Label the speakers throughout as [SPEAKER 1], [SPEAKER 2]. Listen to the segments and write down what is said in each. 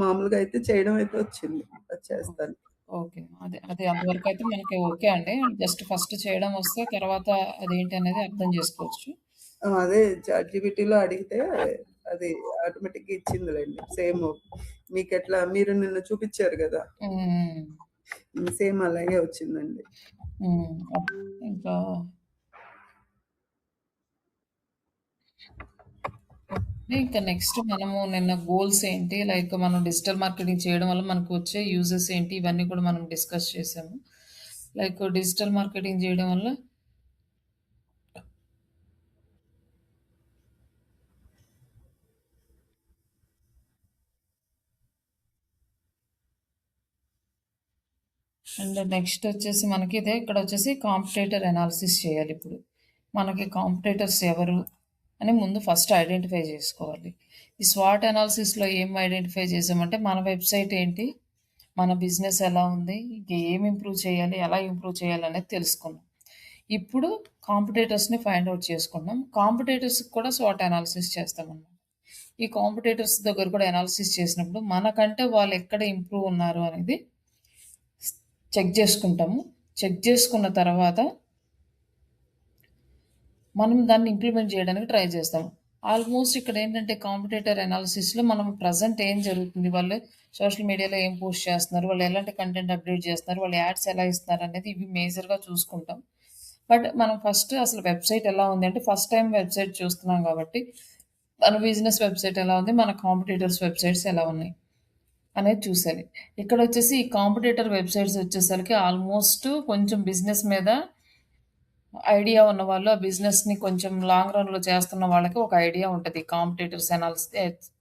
[SPEAKER 1] మామూలుగా అయితే చేయడం అయితే వచ్చింది. అది
[SPEAKER 2] ఓకే.
[SPEAKER 1] చేస్తాను.
[SPEAKER 2] ఓకే. అదే అంతవరకైతే మనకి ఓకే అండి. జస్ట్ ఫస్ట్ చేయడం వస్తే తర్వాత అదేంటి అనేది అర్థం చేసుకోవచ్చు.
[SPEAKER 1] అదే చాట్‌జీపీటీలో అడిగితే అది ఆటోమేటిక్‌గా ఇచ్చిందిలెండి. సేమ్ మీకెట్లా మీరు నిన్న చూపిచ్చారు గదా!
[SPEAKER 2] హ్మ్.
[SPEAKER 1] సేమ్ అలాగే వచ్చిందండి.
[SPEAKER 2] హ్మ్. ఇంకా ఇంకా నెక్స్ట్ మనము నిన్న గోల్స్ ఏంటి? లైక్ మనం డిజిటల్ మార్కెటింగ్ చేయడం వల్ల మనకు వచ్చే యూజెస్ ఏంటి? ఇవన్నీ కూడా మనం డిస్కస్ చేసాము. లైక్ డిజిటల్ మార్కెటింగ్ చేయడం వల్ల అండ్ నెక్స్ట్ వచ్చేసి మనకి ఇదే ఇక్కడ వచ్చేసి కాంపిటేటర్ అనాలిసిస్ చేయాలిప్పుడు. మనకి కాంపిటేటర్స్ ఎవరు అని ముందు ఫస్ట్ ఐడెంటిఫై చేసుకోవాలి. ఈ స్వాట్ అనాలిసిస్‌లో ఏం ఐడెంటిఫై చేసామంటే మన వెబ్‌సైట్ ఏంటి? మన బిజినెస్ ఎలా ఉంది? ఇంక ఏం ఇంప్రూవ్ చేయాలి? ఎలా ఇంప్రూవ్ చేయాలనేది తెలుసుకున్నాం. ఇప్పుడు కాంపిటేటర్స్‌ని ఫైండ్ ఔట్ చేసుకున్నాం. కాంపిటేటర్స్‌కి కూడా స్వాట్ అనాలిసిస్ చేస్తామన్నమాట. ఈ కాంపిటేటర్స్ దగ్గర కూడా అనాలిసిస్ చేసినప్పుడు మనకంటే వాళ్ళు ఎక్కడ ఇంప్రూవ్ ఉన్నారు అనేది చెక్ చేసుకుంటాము. చెక్ చేసుకున్న తర్వాత మనం దాన్ని ఇంప్లిమెంట్ చేయడానికి ట్రై చేస్తాము. ఆల్మోస్ట్ ఇక్కడేంటంటే కాంపిటేటర్ అనాలిసిస్‌లో మనం ప్రెజెంట్ ఏం జరుగుతుంది? వాళ్ళు సోషల్ మీడియాలో ఏం పోస్ట్ చేస్తున్నారు? వాళ్ళు ఎలాంటి కంటెంట్ అప్‌డేట్ చేస్తున్నారు? వాళ్ళు యాడ్స్ ఎలా ఇస్తున్నారనేది ఇవి మేజర్‌గా చూసుకుంటాం. బట్ మనం ఫస్ట్ అసలు వెబ్‌సైట్ ఎలా ఉంది అంటే ఫస్ట్ టైమ్ వెబ్‌సైట్ చూస్తున్నాం కాబట్టి మన బిజినెస్ వెబ్‌సైట్ ఎలా ఉంది? మన కాంపిటీటర్స్ వెబ్‌సైట్స్ ఎలా ఉన్నాయి? అనేది చూసేది. ఇక్కడొచ్చేసి ఈ కాంపిటీటర్ వెబ్‌సైట్స్ వచ్చేసరికి ఆల్మోస్ట్ కొంచెం బిజినెస్ మీద ఐడియా ఉన్నవాళ్ళు, ఆ బిజినెస్‌ని కొంచెం లాంగ్ రన్‌లో చేస్తున్న వాళ్ళకి ఒక ఐడియా ఉంటది. కాంపిటీటర్స్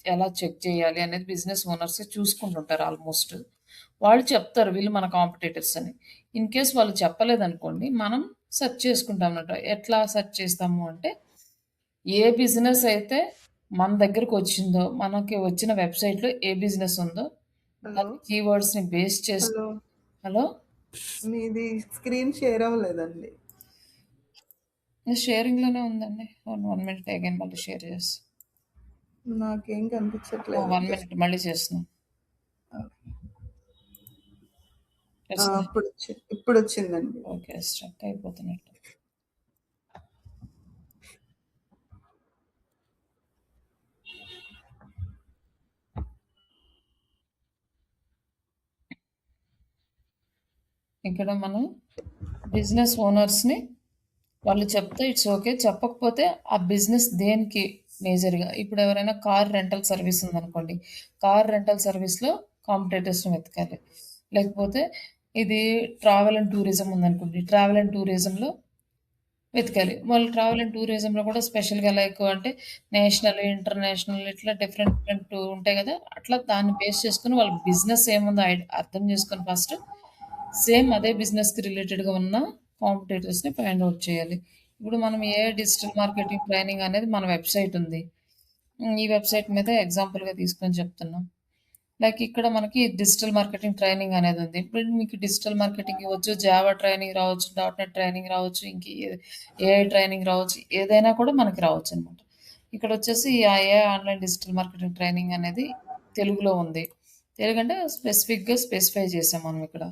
[SPEAKER 2] ఎలా చెక్ చేయాలి అనేది బిజినెస్ ఓనర్సే చూసుకుంటుంటారు ఆల్మోస్ట్. వాళ్ళు చెప్తారు వీళ్ళు మన కాంపిటీటర్స్ అని. ఇన్ కేస్ వాళ్ళు చెప్పలేదనుకోండి, మనం సెర్చ్ చేసుకుంటామన్నమాట. ఎట్లా సెర్చ్ చేస్తాము అంటే, ఏ బిజినెస్ అయితే మన దగ్గరకొచ్చిందో, మనకి వచ్చిన వెబ్‌సైట్‌లో ఏ బిజినెస్ ఉందో,
[SPEAKER 1] హలో?
[SPEAKER 2] దాని కీవర్డ్స్‌ని బేస్ చేసి
[SPEAKER 1] హలో?
[SPEAKER 2] హలో?
[SPEAKER 1] మీది స్క్రీన్ షేర్ అవ్వలేదండి.
[SPEAKER 2] షేరింగ్‌లోనే ఉందండి. 1 మినిట్ అగైన్ మళ్ళీ షేర్ చేస్తా.
[SPEAKER 1] నాకేం
[SPEAKER 2] ఓహ్!
[SPEAKER 1] కనిపించట్లేదు.
[SPEAKER 2] 1 మినిట్ మళ్ళీ చేస్తున్నాను. చేస్తున్నా.
[SPEAKER 1] ఇప్పుడొచ్చిందండి.
[SPEAKER 2] ఓకే. స్ట్రక్ అయిపోతున్నట్టు. ఇక్కడ మనం బిజినెస్ ఓనర్స్‌ని వాళ్ళు చెప్తే ఇట్స్ ఓకే. చెప్పకపోతే ఆ బిజినెస్ దేనికి మేజర్‌గా ఇప్పుడు ఎవరైనా కార్ రెంటల్ సర్వీస్ ఉందనుకోండి. కార్ రెంటల్ సర్వీస్‌లో కాంపిటీటర్స్‌ని వెతకాలి. లేకపోతే ఇది ట్రావెల్ అండ్ టూరిజం ఉందనుకోండి. ట్రావెల్ అండ్ టూరిజంలో వెతకాలి. వాళ్ళు ట్రావెల్ అండ్ టూరిజంలో కూడా స్పెషల్‌గా లైక్ అంటే నేషనల్, ఇంటర్నేషనల్ ఇట్లా డిఫరెంట్ డిఫరెంట్ ఉంటాయి గదా! అట్లా దాన్ని బేస్ చేసుకొని వాళ్ళ బిజినెస్ ఏముందో అర్థం చేసుకొని ఫస్ట్ సేమ్ అదే బిజినెస్‌కి రిలేటెడ్‌గా ఉన్న కాంపిటీటర్స్‌ని ఫైండ్ ఔట్ చేయాలి. ఇప్పుడు మనం ఏ డిజిటల్ మార్కెటింగ్ ట్రైనింగ్ అనేది మన వెబ్‌సైట్ ఉంది. ఈ వెబ్‌సైట్ మీద ఎగ్జాంపుల్‌గా తీసుకొని చెప్తున్నాం. లైక్ ఇక్కడ మనకి డిజిటల్ మార్కెటింగ్ ట్రైనింగ్ అనేది ఉంది. ఇప్పుడు మీకు డిజిటల్ మార్కెటింగ్ ఇవ్వచ్చు, జావా ట్రైనింగ్ రావచ్చు, డాట్ నెట్ ట్రైనింగ్ రావచ్చు, ఏఐ ట్రైనింగ్ రావచ్చు. ఏదైనా కూడా మనకి రావచ్చనమాట. ఇక్కడొచ్చేసి ఆ AI online digital marketing training అనేది తెలుగులో ఉంది. తెలుగంటే స్పెసిఫిక్‌గా స్పెసిఫై చేసాం మనం ఇక్కడ.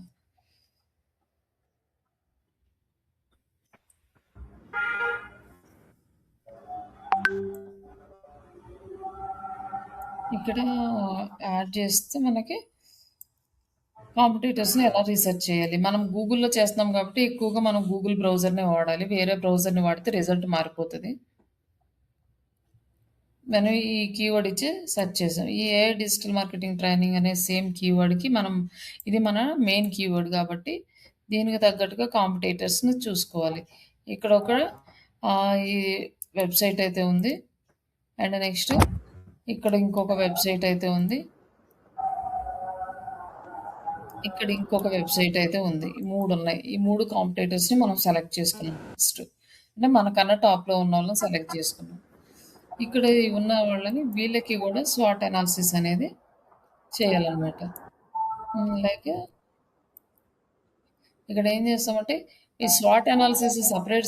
[SPEAKER 2] ఇక్కడ యాడ్ చేస్తే మనకి కాంపిటీటర్స్‌ని ఎలా రీసెర్చ్ చేయాలి? మనం గూగుల్‌లో చేస్తున్నాం కాబట్టి ఎక్కువగా మనం గూగుల్ బ్రౌజర్‌నే వాడాలి. వేరే బ్రౌజర్‌ని వాడితే రిజల్ట్ మారిపోతది. మనం ఈ కీవర్డ్ ఇచ్చి సెర్చ్ చేసాం. ఈ ఏఐ డిజిటల్ మార్కెటింగ్ ట్రైనింగ్ అనే సేమ్ కీవర్డ్‌కి మనం ఇది మన మెయిన్ కీవర్డ్ కాబట్టి దీనికి తగ్గట్టుగా కాంపిటీటర్స్‌ని చూసుకోవాలి. ఇక్కడ ఒక ఈ వెబ్‌సైట్ అయితే ఉంది. అండ్ నెక్స్ట్ ఇక్కడ ఇంకొక వెబ్‌సైట్ అయితే ఉంది. ఇక్కడ ఇంకొక వెబ్‌సైట్ అయితే ఉంది. ఈ 3 ఉన్నాయి. ఈ 3 కాంపిటీటర్స్‌ని మనం సెలెక్ట్ చేసుకున్నాం ఫస్ట్. అంటే మనకన్నా టాప్‌లో ఉన్నోళ్ళని సెలెక్ట్ చేసుకున్నాం. ఇక్కడ ఉన్న వాళ్ళని వీళ్ళకి గూడా స్వాట్ అనాలిసిస్ అనేది చేయాలనమాట. లైక్ ఇక్కడ ఏం చేస్తామంటే ఈ స్వాట్ అనాలిసిస్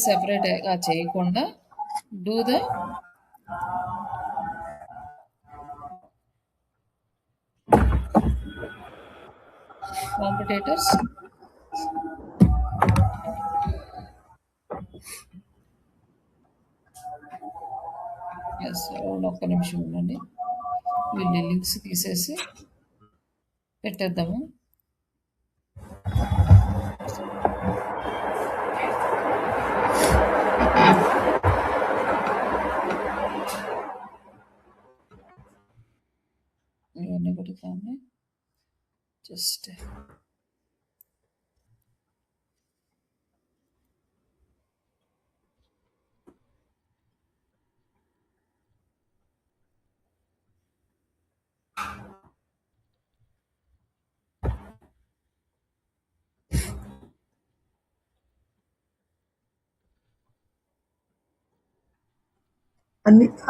[SPEAKER 2] సెపరేట్‌గా చేయకుండా డూ ద కాంపిటేటర్స్. యెస్. ఒక్క నిమిషం ఉండండి. వీళ్ళ లింక్స్ తీసేసి పెట్టేద్దాము. ఇవన్నీ పెడతాను. జస్ట్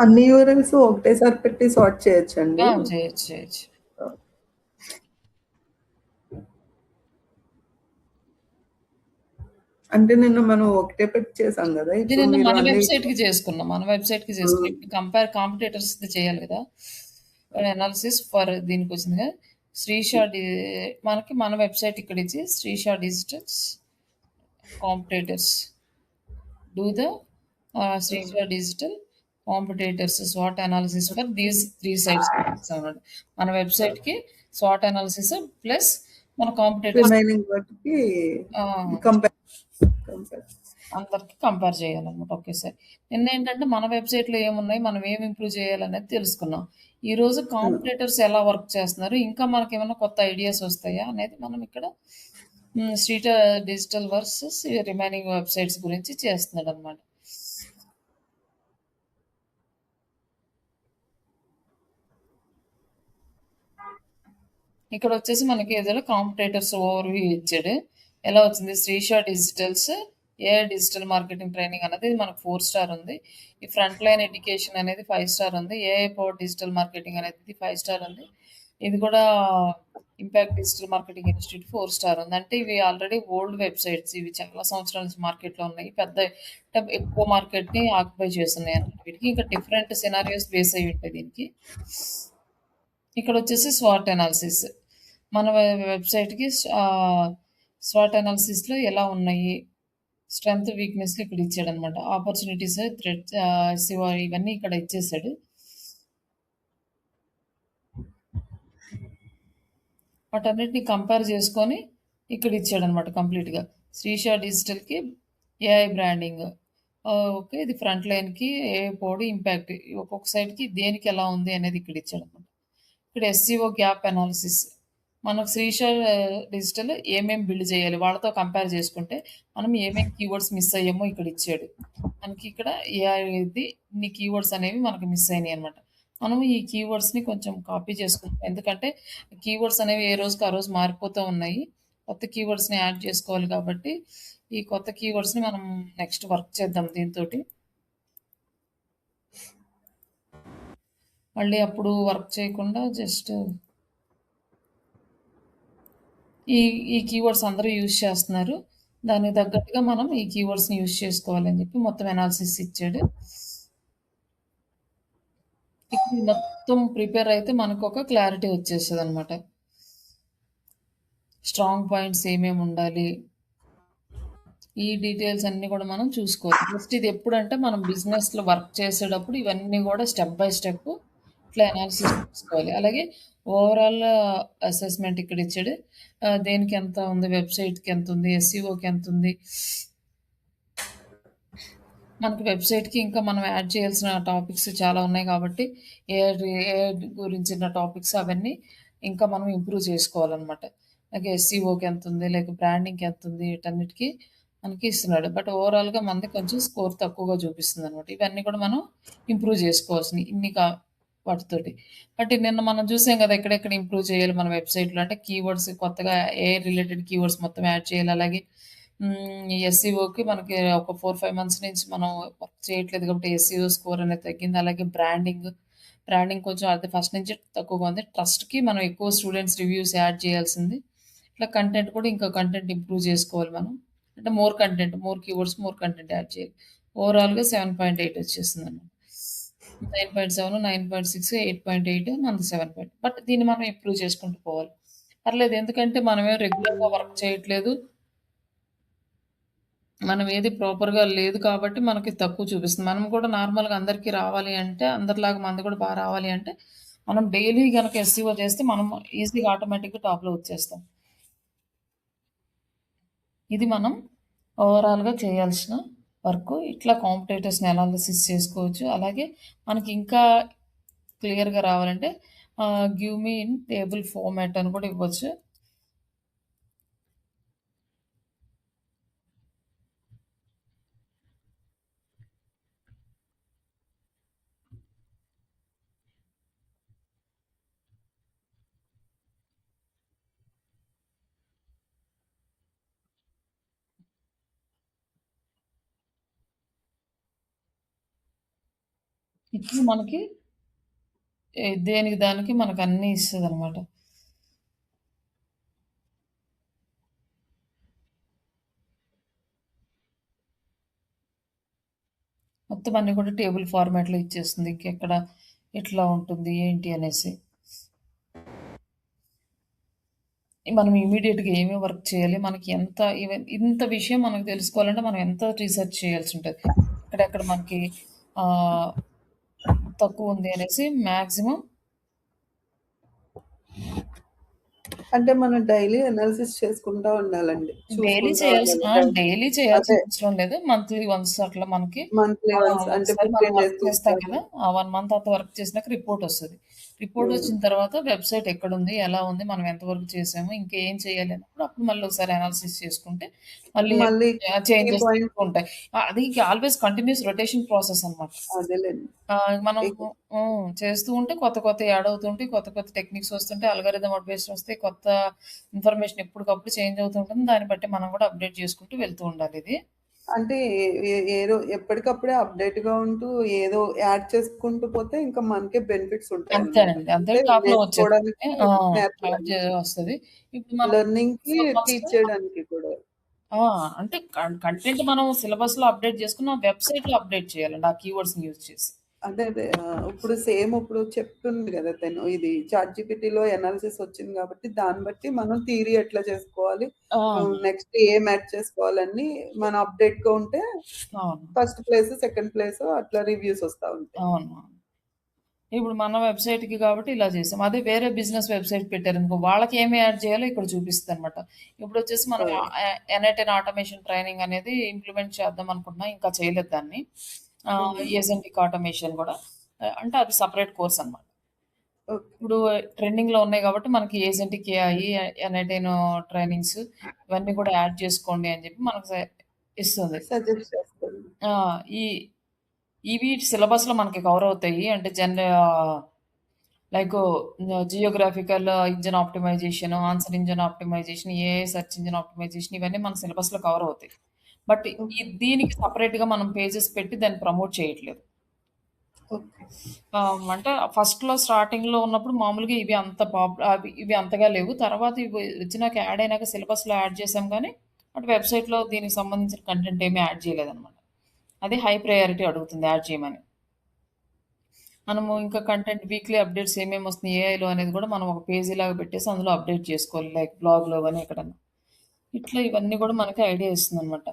[SPEAKER 1] అన్ని యూఆర్ఎల్స్ ఒకటేసారి పెట్టి సార్ట్ చేయొచ్చండి?
[SPEAKER 2] చేయొచ్చు.
[SPEAKER 1] అంటే నిన్న మనం ఒకటే పెట్టి చేసాం కదా, ఇప్పుడు
[SPEAKER 2] నిన్న
[SPEAKER 1] మీరు
[SPEAKER 2] మన
[SPEAKER 1] అన్ని
[SPEAKER 2] వెబ్సైట్కి చేసుకున్నాం. ఇప్పుడు కాంపిటేటర్స్ చేయాలి కదా, అనాలిసిస్ ఫర్ దీనికి వచ్చింది కదా. మనకి మన వెబ్సైట్ ఇక్కడ ఇచ్చి Srisha digitals competitors do the Srisha digital competitors స్వాట్ అనాలిసిస్ ఫర్ దీస్ 3 సైట్స్ అన్నాడు. మన వెబ్సైట్కి స్వాట్ అనాలిసిస్ ప్లస్ మన కాంపిటేటర్స్
[SPEAKER 1] రిమైనింగ్ వాటికి కంపేర్
[SPEAKER 2] అందరికి కంపేర్ చేయాలన్నమాట ఒకేసారి. నిన్న ఏంటంటే మన వెబ్సైట్లో ఏమున్నాయి, మనం ఏమి ఇంప్రూవ్ చేయాలనేది తెలుసుకున్నాం. ఈరోజు కాంపిటేటర్స్ ఎలా వర్క్ చేస్తున్నారు, ఇంకా మనకి ఏమైనా కొత్త ఐడియాస్ వస్తాయా అనేది మనం ఇక్కడ Srisha digital versus remaining websites గురించి చేస్తున్నాడు అనమాట. ఇక్కడ వచ్చేసి మనకి ఏదో కాంపిటేటర్స్ ఓవర్వ్యూ ఇచ్చాడు. ఎలా వచ్చింది, Srisha digitals AI digital marketing training అనేది మనకు 4 స్టార్ ఉంది. ఈ ఫ్రంట్ లైన్ ఎడ్యుకేషన్ అనేది 5 స్టార్ ఉంది. ఏఐ పవర్ డిజిటల్ మార్కెటింగ్ అనేది 5 స్టార్ ఉంది. ఇది కూడా impact digital marketing institute 4 star ఉంది. అంటే ఇవి ఆల్రెడీ ఓల్డ్ వెబ్సైట్స్, ఇవి చాలా సంవత్సరాల నుంచి మార్కెట్లో ఉన్నాయి. ఎక్కువ మార్కెట్ని ఆక్యుపై చేస్తున్నాయి అన్నమాట. వీటికి ఇంకా డిఫరెంట్ సినారియోస్ బేస్ అయ్యి ఉంటాయి దీనికి. ఇక్కడ వచ్చేసి స్వాట్ అనాలిసిస్, మన వెబ్సైట్కి స్వాట్ అనాలిసిస్లో ఎలా ఉన్నాయి, స్ట్రెంగ్త్ వీక్నెస్లు ఇక్కడ ఇచ్చాడు అనమాట. ఆపర్చునిటీస్, థ్రెట్, ఇవన్నీ ఇక్కడ ఇచ్చేసాడు. వాటన్నిటిని కంపేర్ చేసుకొని ఇక్కడ ఇచ్చాడు అనమాట కంప్లీట్గా. శ్రీషా డిజిటల్కి ఏఐ బ్రాండింగ్, ఓకే, ఇది ఫ్రంట్ లైన్కి ఏఐ పోడు ఇంపాక్ట్, ఒక్కొక్క సైడ్కి దేనికి ఎలా ఉంది అనేది ఇక్కడ ఇచ్చాడు అనమాట. ఇక్కడ ఎస్సీఓ గ్యాప్ అనాలిసిస్, మనకు శ్రీషా డిజిటల్ ఏమేమి బిల్డ్ చేయాలి వాళ్ళతో కంపేర్ చేసుకుంటే మనం ఏమేమి కీవర్డ్స్ మిస్ అయ్యామో ఇక్కడ ఇచ్చాడు. మనకి ఇక్కడ ఏఐది ఇన్ని కీవర్డ్స్ అనేవి మనకి మిస్ అయినాయి అనమాట. మనము ఈ కీవర్డ్స్ని కొంచెం కాపీ చేసుకుంటాం, ఎందుకంటే కీవర్డ్స్ అనేవి ఏ రోజుకి ఆ రోజు మారిపోతూ ఉన్నాయి. కొత్త కీవర్డ్స్ని యాడ్ చేసుకోవాలి కాబట్టి ఈ కొత్త కీవర్డ్స్ని మనం నెక్స్ట్ వర్క్ చేద్దాం దీంతో. మళ్ళీ అప్పుడు వర్క్ చేయకుండా జస్ట్ ఈ కీవర్డ్స్ అందరూ యూజ్ చేస్తున్నారు, దానికి తగ్గట్టుగా మనం ఈ కీవర్డ్స్ని యూజ్ చేసుకోవాలని చెప్పి మొత్తం అనాలిసిస్ ఇచ్చాడు. ఇక్కడ మొత్తం ప్రిపేర్ అయితే మనకు ఒక క్లారిటీ వచ్చేస్తుంది అనమాట. స్ట్రాంగ్ పాయింట్స్ ఏమేమి ఉండాలి, ఈ డీటెయిల్స్ అన్నీ కూడా మనం చూసుకోవాలి. జస్ట్ ఇది ఎప్పుడంటే మనం బిజినెస్లో వర్క్ చేసేటప్పుడు ఇవన్నీ కూడా స్టెప్ బై స్టెప్ ఇట్లా అనాలిసిస్ చేసుకోవాలి. అలాగే ఓవరాల్ అసెస్మెంట్ ఇక్కడ ఇచ్చాడు, దేనికి ఎంత ఉంది, వెబ్సైట్కి ఎంత ఉంది, ఎస్ఈఓకి ఎంత ఉంది, మనకి వెబ్సైట్కి ఇంకా మనం యాడ్ చేయాల్సిన టాపిక్స్ చాలా ఉన్నాయి కాబట్టి ఏ గురించిన టాపిక్స్ అవన్నీ ఇంకా మనం ఇంప్రూవ్ చేసుకోవాలన్నమాట. అలాగే ఎస్ఈఓకి ఎంత ఉంది, లేక బ్రాండింగ్కి ఎంత ఉంది, వీటన్నిటికీ మనకి ఇస్తున్నాడు. బట్ ఓవరాల్గా మనది కొంచెం స్కోర్ తక్కువగా చూపిస్తుంది అనమాట. ఇవన్నీ కూడా మనం ఇంప్రూవ్ చేసుకోవాల్సినవి ఇన్ని వాటితోటి. బట్ నిన్న మనం చూసాం కదా ఎక్కడెక్కడ ఇంప్రూవ్ చేయాలి మన వెబ్సైట్లో అంటే కీవర్డ్స్, కొత్తగా ఏ రిలేటెడ్ కీవర్డ్స్ మొత్తం యాడ్ చేయాలి. అలాగే ఎస్ఈఓకి మనకి ఒక 4-5 మంత్స్ నుంచి మనం వర్క్ చేయట్లేదు కాబట్టి ఎస్ఈఓ స్కోర్ అనేది తగ్గింది. అలాగే బ్రాండింగ్ కొంచెం అది ఫస్ట్ నుంచి తక్కువగా ఉంది. ట్రస్ట్కి మనం ఎక్కువ స్టూడెంట్స్ రివ్యూస్ యాడ్ చేయాల్సింది. ఇట్లా కంటెంట్ కూడా ఇంకా కంటెంట్ ఇంప్రూవ్ చేసుకోవాలి మనం, అంటే more keywords, more content add చేయాలి. ఓవరాల్గా 7.8 వచ్చేస్తుంది అన్నమాట. 9.7, 9.6, 8.8, మనది 7. బట్ దీన్ని మనం ఇంప్రూవ్ చేసుకుంటూ పోవాలి. పర్లేదు. ఎందుకంటే మనమేం రెగ్యులర్‌గా వర్క్ చేయట్లేదు. మనం ఏది ప్రాపర్‌గా లేదు కాబట్టి మనకి తక్కువ చూపిస్తుంది. మనం కూడా నార్మల్‌గా అందరికి రావాలి అంటే అందరిలాగా మనది కూడా రావాలి అంటే మనం డైలీ గనక ఎస్‌సిఓ చేస్తే మనం ఈజీగా ఆటోమేటిక్‌గా టాప్‌లో వచ్చేస్తాం. ఇది మనం ఓవరాల్‌గా చేయాల్సిన వర్కు. ఇట్లా కాంపిటీటర్స్‌ని అనాలిసిస్ చేసుకోవచ్చు. అలాగే మనకి ఇంకా క్లియర్‌గా రావాలంటే give me in table format అని కూడా ఇవ్వచ్చు. ఇట్లా మనకి దేనికి దానికి మనకన్నీ ఇస్తదనమాట. మొత్తం అన్నీ కూడా టేబుల్ ఫార్మాట్‌లో ఇచ్చేస్తుంది. ఇంకెక్కడ ఎట్లా ఉంటుంది ఏంటి అనేసి. మనం ఇమ్మీడియేట్‌గా ఏమేమి వర్క్ చేయాలి, మనకి ఎంత ఇంత విషయం మనకు తెలుసుకోవాలంటే మనం ఎంత రిసర్చ్ చేయాల్సుంటది. ఎక్కడెక్కడ మనకి ఆహ్, తక్కువుంది అనేసి మాక్సిమం
[SPEAKER 1] అంటే మనం డైలీ అనాలిసిస్ చేసుకుంటా ఉండాలండి.
[SPEAKER 2] డైలీ
[SPEAKER 1] చూసుకుంటా
[SPEAKER 2] చేయాల్సిన
[SPEAKER 1] ఉండాలి.
[SPEAKER 2] డైలీ చేయాల్సిన
[SPEAKER 1] అదే
[SPEAKER 2] అవసరం లేదు. మంత్లీ వన్స్ అట్లా మనకి
[SPEAKER 1] మంత్లీ వన్స్ అంటే
[SPEAKER 2] ఒకసారి మనం
[SPEAKER 1] 15
[SPEAKER 2] వర్క్
[SPEAKER 1] డేస్‌కి
[SPEAKER 2] చేస్తాం
[SPEAKER 1] ఒకసారి.
[SPEAKER 2] కదా! ఆ 1 మంత్ అంతా వర్క్ చేసినాక రిపోర్టొస్తది.
[SPEAKER 1] హ్మ్.
[SPEAKER 2] రిపోర్టొచ్చిన తర్వాత వెబ్‌సైట్ ఎక్కడుంది? ఎలా ఉంది? మనం ఎంతవరకు చేసాము? ఇంకా ఏం చేయాలి అన్నప్పుడు అప్పుడు మళ్ళీ ఒకసారి అనాలిసిస్ చేసుకుంటే మళ్ళీ
[SPEAKER 1] మళ్ళీ కీ
[SPEAKER 2] చేంజెస్
[SPEAKER 1] పాయింట్
[SPEAKER 2] జరుగుతూ ఉంటాయి. అది ఆల్‌వేస్ కంటిన్యూయస్ రొటేషన్ ప్రాసెస్ అన్నమాట.
[SPEAKER 1] అదేలెండి.
[SPEAKER 2] మనం
[SPEAKER 1] ఇక
[SPEAKER 2] చేస్తూ ఉంటే కొత్త కొత్తయి యాడ్ అవుతుంటాయి. కొత్త కొత్త టెక్నిక్స్ వస్తుంటాయి. అల్గారిథమ్ అప్డేట్స్ వస్తాయి. కొత్త ఇన్ఫర్మేషన్ ఎప్పటికప్పుడు చేంజ్ అవుతూ ఉంటుంది. దాన్ని బట్టి మనం కూడా అప్డేట్ చేసుకుంటూ వెళ్తూ ఉండాలిది.
[SPEAKER 1] అంటే ఏదో ఎప్పటికప్పుడే అప్‌డేట్‌గా ఉంటూ ఏదో యాడ్ చేసుకుంటూ పోతే ఇంకా మనకే బెనిఫిట్స్ ఉంటాయన్నమాట.
[SPEAKER 2] అంతేనండి. అంతే
[SPEAKER 1] అంటే
[SPEAKER 2] టాప్‌లో వచ్చేస్తుంది.
[SPEAKER 1] నేర్చుకోవడానికి
[SPEAKER 2] ఆ!
[SPEAKER 1] నేర్పడానికి.
[SPEAKER 2] వస్తది. ఇప్పుడు మనం
[SPEAKER 1] లెర్నింగ్‌కి, టీచ్
[SPEAKER 2] సిలబస్‌లో
[SPEAKER 1] చేయడానికి కూడా.
[SPEAKER 2] ఆ! అంటే కంటెంట్ మనం సిలబస్‌లో అప్డేట్ చేసుకున్న వెబ్‌సైట్‌లో అప్డేట్ చేయాలండి. ఆ కీవర్డ్స్‌ని యూజ్ చేసి.
[SPEAKER 1] అదే. ఇప్పుడు సేమ్ ఇప్పుడు చెప్తుంది గదా! తను ఇది చాట్‌జీపీటీలో ఎనాలిసిస్ వచ్చింది గాబట్టి, దాన్ని బట్టి మనం థియరీ ఎట్లా చేసుకోవాలి,
[SPEAKER 2] ఆ!
[SPEAKER 1] నెక్స్ట్ ఏం యాడ్ చేసుకోవాలని మనం అప్‌డేట్‌గా ఉంటే
[SPEAKER 2] అవును.
[SPEAKER 1] ఫస్ట్ ప్లేస్, సెకండ్ ప్లేస్ అట్లా రివ్యూస్ వస్తా ఉంటాయి.
[SPEAKER 2] అవును. ఇప్పుడు మన వెబ్‌సైట్‌కి కాబట్టి ఇలా చేసాం. అదే వేరే బిజినెస్ వెబ్‌సైట్ పెట్టారనుకో, వాళ్ళకి ఏమి యాడ్ చేయాలో ఇక్కడ చూపిస్తదనమాట. ఇప్పుడొచ్చేసి మనం
[SPEAKER 1] ఓహ్!
[SPEAKER 2] ఎనటెన్ ఆటోమేషన్ ట్రైనింగ్ అనేది ఇంప్లిమెంట్ చేద్దాం అనుకుంటున్నాం. ఇంకా చేయలేదు దాన్ని.
[SPEAKER 1] హ్మ్.
[SPEAKER 2] ఏజెంటిక్ ఆటోమేషన్ గూడా. అంటే అది సెపరేట్ కోర్స్ అనమాట.
[SPEAKER 1] ఓకే.
[SPEAKER 2] ఇప్పుడు ట్రెండింగ్‌లో ఉన్నాయి కాబట్టి మనకి ఏజెంటిక్ ఏఐ, ఎనటెన్ ట్రైనింగ్స్ ఇవన్నీ కూడా యాడ్ చేసుకోండి అని చెప్పి మనకు ఇస్తుంది.
[SPEAKER 1] సజెస్ట్ చేస్తుంది.
[SPEAKER 2] ఆ! ఈ ఇవి సిలబస్‌లో మనకి కవర్ అవుతాయి. అంటే like geographical engine optimization, answer engine optimization, AI search engine optimization ఇవన్నీ మన సిలబస్‌లో కవర్ అవుతాయి. But
[SPEAKER 1] okay.
[SPEAKER 2] దీనికి సెపరేట్‌గా మనం పేజెస్ పెట్టి దాన్ని ప్రమోట్ చేయట్లేదు.
[SPEAKER 1] ఓకే.
[SPEAKER 2] అంటే ఫస్ట్‌లో స్టార్టింగ్‌లో ఉన్నప్పుడు మామూలుగా ఇవి అంతగా లేవు. తర్వాత ఇవి వచ్చినాక యాడ్ అయినాక సిలబస్‌లో యాడ్ చేసాం గానీ, బట్ వెబ్‌సైట్‌లో దీనికి సంబంధించిన కంటెంట్ ఏమి యాడ్ చేయలేదనమాట. అది హై ప్రయారిటీ అడుగుతుంది యాడ్ చేయమని. మనము ఇంకా కంటెంట్ వీక్లీ అప్డేట్స్ ఏమేమి వస్తున్నాయి ఏఐలో అనేది కూడా మనం ఒక పేజీ లాగా పెట్టేసి అందులో అప్డేట్ చేసుకోవాలి. లైక్ బ్లాగ్‌లో గాని ఎక్కడన్నా. ఇట్లా ఇవన్నీ కూడా మనకి ఐడియా ఇస్తుందనమాట.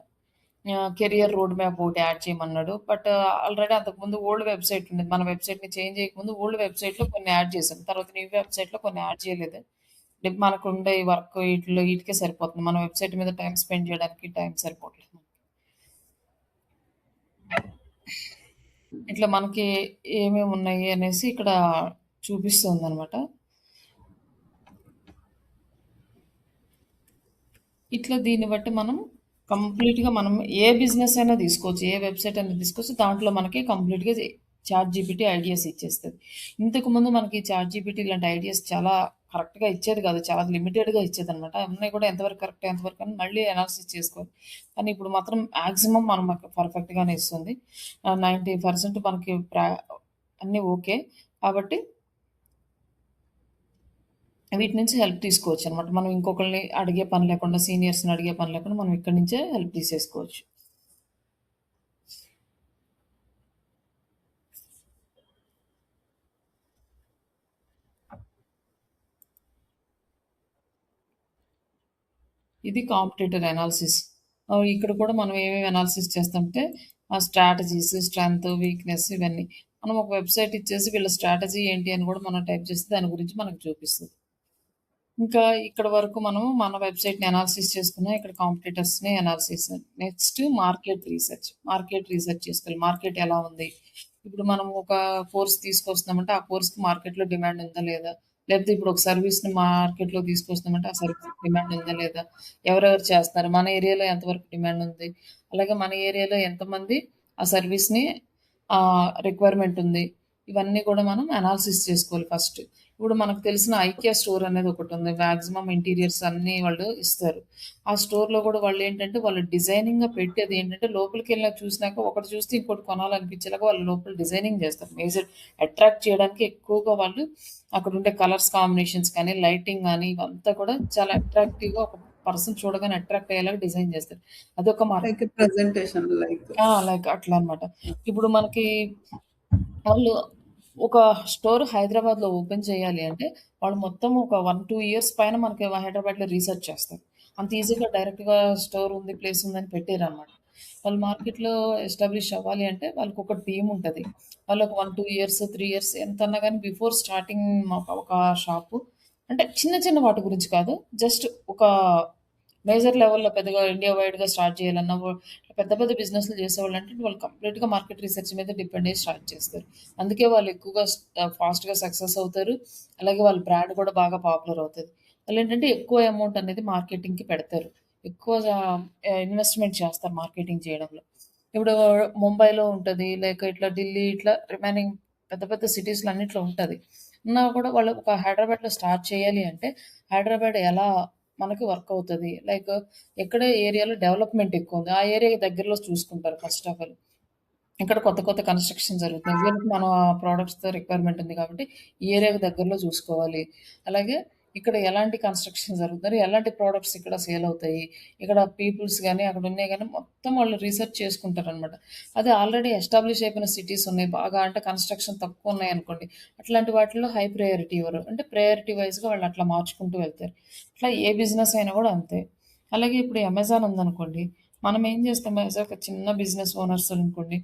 [SPEAKER 2] కెరియర్ రోడ్ మ్యాప్ ఒకటి యాడ్ చేయమన్నాడు. బట్ ఆల్రెడీ అంతకుముందు ఓల్డ్ వెబ్‌సైట్ ఉండేది. మన వెబ్‌సైట్‌ని చేంజ్ చేయకముందు ఓల్డ్ వెబ్‌సైట్‌లో కొన్ని యాడ్ చేసాం. తర్వాత న్యూ వెబ్‌సైట్‌లో కొన్ని యాడ్ చేయలేదు. మనకుండే ఈ వర్క్ ఈటికే సరిపోతుంది. మన వెబ్‌సైట్ మీద టైమ్ స్పెండ్ చేయడానికి టైం సరిపోవట్లేదు. ఇట్లా మనకి ఏమేమి ఉన్నాయి అనేసి ఇక్కడ చూపిస్తుందనమాట. ఇట్లా దీన్ని బట్టి మనం కంప్లీట్‌గా మనం ఏ బిజినెస్ అయినా తీసుకోవచ్చు. ఏ వెబ్‌సైట్ అయినా తీసుకోవచ్చు. దాంట్లో మనకి కంప్లీట్‌గా చాట్‌జీపీటీ ఐడియాస్ ఇచ్చేస్తది. ఇంతకుముందు మనకి చాట్‌జీపీటీ ఇలాంటి ఐడియాస్ చాలా కరెక్ట్‌గా ఇచ్చేది కాదు. చాలా లిమిటెడ్‌గా ఇచ్చేదనమాట. ఉన్నాయి కూడా ఎంతవరకు కరెక్ట్, ఎంతవరకు అని మళ్ళీ అనాలిసిస్ చేసుకోవాలి. కానీ ఇప్పుడు మాత్రం మాక్సిమం మనకు పర్ఫెక్ట్‌గానే ఇస్తుంది. 90% మనకి అన్నీ ఓకే. కాబట్టి వీటి నుంచి హెల్ప్ తీసుకోవచ్చనమాట. మనం ఇంకొకళ్ళని అడిగే పని లేకుండా, సీనియర్స్‌ని అడిగే పని లేకుండా మనం ఇక్కడి నుంచే హెల్ప్ తీసేసుకోవచ్చు. ఇది కాంపిటీటర్ అనాలిసిస్. ఇక్కడ కూడా మనం ఏమేమి అనాలిసిస్ చేస్తామంటే ఆ స్ట్రాటజీస్, స్ట్రెంగ్త్, వీక్‌నెస్ ఇవన్నీ. మనం ఒక వెబ్‌సైట్ ఇచ్చేసి వీళ్ళ స్ట్రాటజీ ఏంటి అని కూడా మనం టైప్ చేస్తే దాని గురించి మనకు చూపిస్తది. ఇంకా ఇక్కడ వరకు మనము మన వెబ్‌సైట్‌ని అనాలిసిస్ చేసుకున్నాం. ఇక్కడ కాంపిటీటర్స్‌ని analysis. Next market research. Market research చేసుకోవాలి. మార్కెట్ ఎలా ఉంది? ఇప్పుడు మనం ఒక కోర్స్ తీసుకొస్తున్నామంటే, ఆ కోర్స్‌కి మార్కెట్‌లో డిమాండ్ ఉందా లేదా? లేకపోతే ఇప్పుడు ఒక సర్వీస్‌ని మార్కెట్‌లో తీసుకొస్తున్నామంటే, ఆ సర్వీస్‌కి డిమాండ్ ఉందా లేదా? ఎవరెవరు చేస్తున్నారు? మన ఏరియాలో ఎంతవరకు డిమాండ్ ఉంది? అలాగే మన ఏరియాలో ఎంతమంది ఆ సర్వీస్‌ని రిక్వైర్మెంట్ ఉంది? ఇవన్నీ కూడా మనం అనాలిసిస్ చేసుకోవాలి ఫస్ట్. ఇప్పుడు మనకు తెలిసిన ఐకియా స్టోర్ అనేది ఒకటుంది. మాక్సిమం ఇంటీరియర్స్ అన్నీ వాళ్ళు ఇస్తారు. ఆ స్టోర్‌లో కూడా వాళ్ళేంటంటే, వాళ్ళు డిజైనింగ్‌గా పెట్టి అదేంటంటే లోపలికెళ్ళి చూసినాక ఒకటి చూస్తే ఇంకోటి కొనాలనిపించేలాగా వాళ్ళు లోపల డిజైనింగ్ చేస్తారు. అట్రాక్ట్ చేయడానికి ఎక్కువగా వాళ్ళు అక్కడుండే కలర్స్ కాంబినేషన్స్ కానీ, లైటింగ్ గానీ ఇవంతా కూడా చాలా అట్రాక్టివ్‌గా ఒక పర్సన్ చూడగానే అట్రాక్ట్ అయ్యేలాగా డిజైన్ చేస్తారు. అదొక
[SPEAKER 1] లైక్ ప్రెజెంటేషన్ లైక్.
[SPEAKER 2] లైక్ అట్లా అన్నమాట. ఇప్పుడు మనకి వాళ్ళు ఒక స్టోర్ హైదరాబాద్‌లో ఓపెన్ చేయాలి అంటే, వాళ్ళు మొత్తం ఒక 1, 2 ఇయర్స్ పైన మనకి హైదరాబాద్‌లో రీసెర్చ్ చేస్తారు. అంత ఈజీగా డైరెక్ట్‌గా స్టోర్ ఉంది, ప్లేస్ ఉందని పెట్టేయరనమాట. వాళ్ళు మార్కెట్‌లో ఎస్టాబ్లిష్ అవ్వాలి అంటే వాళ్ళకొక టీమ్ ఉంటది. వాళ్ళొక 1, 2 ఇయర్స్, 3 ఇయర్స్ ఎంతన్నా గాని బిఫోర్ స్టార్టింగ్ ఒక షాపు అంటే చిన్న చిన్న వాటి గురించి కాదు. జస్ట్ ఒక మేజర్ లెవెల్‌లో పెద్దగా ఇండియా వైడ్‌గా స్టార్ట్ చేయాలన్నా పెద్ద పెద్ద బిజినెస్‌లు చేసేవాళ్ళంటే వాళ్ళు కంప్లీట్‌గా మార్కెట్ రీసెర్చ్ మీద డిపెండ్ అయ్యి స్టార్ట్ చేస్తారు. అందుకే వాళ్ళు ఎక్కువగా ఫాస్ట్‌గా సక్సెస్ అవుతారు. అలాగే వాళ్ళ బ్రాండ్ కూడా బాగా పాపులర్ అవుతది. వాళ్ళేంటంటే ఎక్కువ అమౌంట్ అనేది మార్కెటింగ్‌కి పెడతారు. ఎక్కువ ఇన్వెస్ట్‌మెంట్ చేస్తారు మార్కెటింగ్ చేయడంలో. ఇప్పుడు ముంబైలో ఉంటది. లేక ఇట్లా ఢిల్లీ ఇట్లా రిమైనింగ్ పెద్ద పెద్ద సిటీస్‌లో అన్నిట్లో ఉంటది. ఉన్నా కూడా వాళ్ళు ఒక హైదరాబాద్‌లో స్టార్ట్ చేయాలి అంటే హైదరాబాద్ ఎలా మనకి వర్క్ అవుతది. లైక్ ఎక్కడ ఏరియాలో డెవలప్‌మెంట్ ఎక్కువుంది. ఆ ఏరియాకి దగ్గరలో చూసుకుంటారు ఫస్ట్ ఆఫ్ ఆల్. ఇక్కడ కొత్త కొత్త కన్‌స్ట్రక్షన్ జరుగుతున్నాయి. వీళ్ళకి మన ప్రొడక్ట్స్‌తో రిక్వైర్మెంట్ ఉంది కాబట్టి, ఈ ఏరియాకి దగ్గరలో చూసుకోవాలి. అలాగే ఇక్కడ ఎలాంటి కన్‌స్ట్రక్షన్ జరుగుతున్నాయి, ఎలాంటి ప్రొడక్ట్స్ ఇక్కడ సేల్ అవుతాయి, ఇక్కడ పీపుల్స్ గాని, అక్కడ ఉన్నాయి గాని మొత్తం వాళ్ళు రిసర్చ్ చేసుకుంటారనమాట. అదే ఆల్రెడీ ఎస్టాబ్లిష్ అయిపోయిన సిటీస్ ఉన్నాయి. బాగా అంటే కన్‌స్ట్రక్షన్ తక్కువున్నాయనుకోండి, అట్లాంటి వాటిల్లో హై ప్రయారిటీ ఇవ్వరు. అంటే ప్రయారిటీ వైస్‌గా వాళ్ళు అట్లా మార్చుకుంటూ వెళ్తారు. అట్లా ఏ బిజినెస్ అయినా కూడా అంతే. అలాగే ఇప్పుడు అమెజాన్ ఉందనుకోండి. మనం ఏం చేస్తాం యాస్ ఒక చిన్న బిజినెస్ ఓనర్స్ అనుకోండి.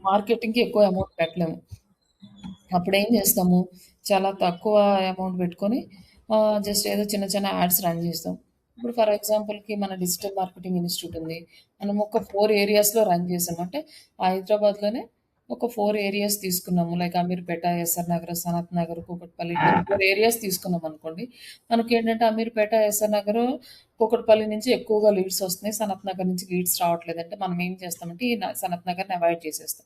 [SPEAKER 2] మార్కెటింగ్‌కి ఎక్కువ అమౌంట్ పెట్టలేము. అప్పుడేం చేస్తాము, చాలా తక్కువ అమౌంట్ పెట్టుకొని జస్ట్ ఏదో చిన్న చిన్న యాడ్స్ రన్ చేస్తాం. ఇప్పుడు ఫర్ ఎగ్జాంపుల్‌కి మన డిజిటల్ మార్కెటింగ్ ఇన్‌స్టిట్యూట్ ఉంది. మనం ఒక 4 ఏరియాస్‌లో రన్ చేసాం. అంటే హైదరాబాద్‌లోనే ఒక 4 ఏరియాస్ తీసుకున్నాము. లైక్ అమీర్పేట, ఎస్ఆర్ నగర్, సనత్ నగర్, కూకట్పల్లి ఇట్లా 4 ఏరియాస్ తీసుకున్నామనుకోండి. మనకేంటంటే అమీర్పేట, ఎస్ఆర్ నగరు, కూకట్పల్లి నుంచి ఎక్కువగా లీడ్స్ వస్తున్నాయి. సనత్ నగర్ నుంచి లీడ్స్ రావట్లేదంటే మనం ఏం చేస్తామంటే ఈ సనత్ నగర్‌ని అవాయిడ్ చేసేస్తాం.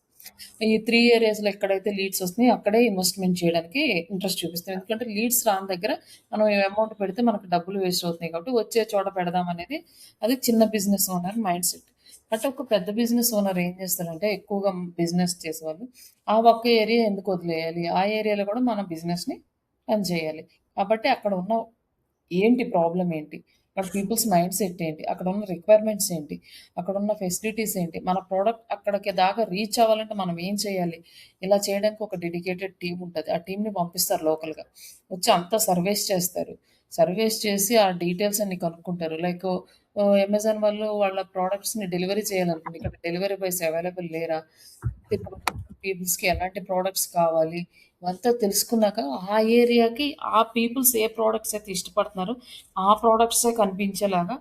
[SPEAKER 2] ఈ 3 ఏరియాస్‌లో ఎక్కడైతే లీడ్స్ వస్తున్నాయో అక్కడే ఇన్వెస్ట్‌మెంట్ చేయడానికి ఇంట్రెస్ట్ చూపిస్తాం. ఎందుకంటే లీడ్స్ రాని దగ్గర మనం ఈ అమౌంట్ పెడితే మనకు డబ్బులు వేస్ట్ అవుతున్నాయి కాబట్టి వచ్చే చోట పెడదాం అనేది అది చిన్న business owner mind set. But ఒక పెద్ద బిజినెస్ ఓనర్ ఏం చేస్తారంటే ఎక్కువగా బిజినెస్ చేసేవాళ్ళు ఆ ఒక్క ఏరియా ఎందుకు వదిలేయాలి? ఆ ఏరియాలో కూడా మన బిజినెస్‌ని రన్ చేయాలి. కాబట్టి అక్కడ ఉన్న ఏంటి ప్రాబ్లమ్ ఏంటి? అక్కడ పీపుల్స్ మైండ్ సెట్ ఏంటి? అక్కడున్న రిక్వైర్మెంట్స్ ఏంటి? అక్కడున్న ఫెసిలిటీస్ ఏంటి? మన ప్రొడక్ట్ అక్కడికి దాకా రీచ్ అవ్వాలంటే మనం ఏం చేయాలి? ఇలా చేయడానికి ఒక డెడికేటెడ్ టీమ్ ఉంటది. ఆ టీమ్‌ని పంపిస్తారు లోకల్‌గా. వచ్చి అంతా సర్వేస్ చేస్తారు. సర్వేస్ చేసి ఆ డీటెయిల్స్ అన్నీ కనుక్కుంటారు. లైక్ అమెజాన్ వాళ్ళు వాళ్ళ ప్రొడక్ట్స్‌ని డెలివరీ చేయాలనుకోండి. ఇక్కడ డెలివరీ బాయ్స్ అవైలబుల్ లేరా? ఇప్పుడు పీపుల్స్‌కి ఎలాంటి ప్రొడక్ట్స్ కావాలి? ఇవంతా తెలుసుకున్నాక ఆ ఏరియాకి ఆ పీపుల్స్ ఏ ప్రొడక్ట్స్ అయితే ఇష్టపడుతున్నారో ఆ ప్రొడక్ట్సే కనిపించేలాగా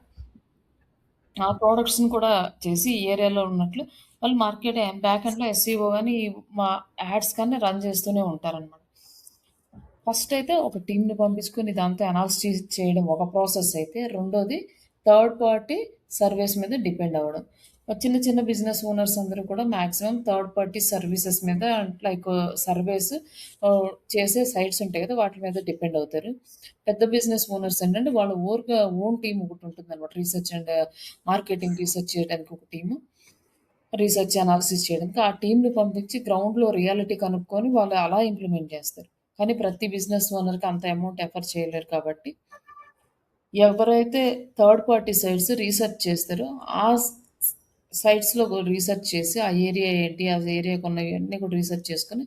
[SPEAKER 2] ఆ ప్రొడక్ట్స్‌ని కూడా చేసి ఈ ఏరియాలో ఉన్నట్లు వాళ్ళు బ్యాక్ ఎండ్‌లో ఎస్ఈఓ గాని మా యాడ్స్ కానీ రన్ చేస్తూనే ఉంటారనమాట. ఫస్ట్ అయితే ఒక టీమ్‌ని పంపించుకొని ఇదంతా అనాలిసిస్ చేయడం ఒక ప్రాసెస్ అయితే, రెండోది థర్డ్ పార్టీ సర్వీస్ మీద డిపెండ్ అవ్వడం. చిన్న చిన్న బిజినెస్ ఓనర్స్ అందరూ కూడా మాక్సిమం థర్డ్ పార్టీ సర్వీసెస్ మీద లైక్ సర్వేస్ చేసే సైట్స్ ఉంటాయి కదా! వాటి మీద డిపెండ్ అవుతారు. పెద్ద బిజినెస్ ఓనర్స్ ఏంటంటే వాళ్ళ ఓన్ టీమ్ ఒకటుంటుందనమాట. రీసెర్చ్ అండ్ మార్కెటింగ్ రీసెర్చ్ చేయడానికి ఒక టీము. రీసెర్చ్ అనాలిసిస్ చేయడానికి. ఆ టీమ్‌ని పంపించి గ్రౌండ్‌లో రియాలిటీ కనుక్కొని వాళ్ళు అలా ఇంప్లిమెంట్ చేస్తారు. కానీ ప్రతి బిజినెస్ ఓనర్‌కి అంత అమౌంట్ ఎఫర్ట్ చేయలేరు కాబట్టి, ఎవరైతే థర్డ్ పార్టీ సైట్స్ రీసెర్చ్ చేస్తారో, ఆ సైట్స్‌లో రీసెర్చ్ చేసి, ఆ ఏరియా ఏంటి, ఆ ఏరియాకున్నయన్నీ కూడా రీసెర్చ్ చేసుకొని,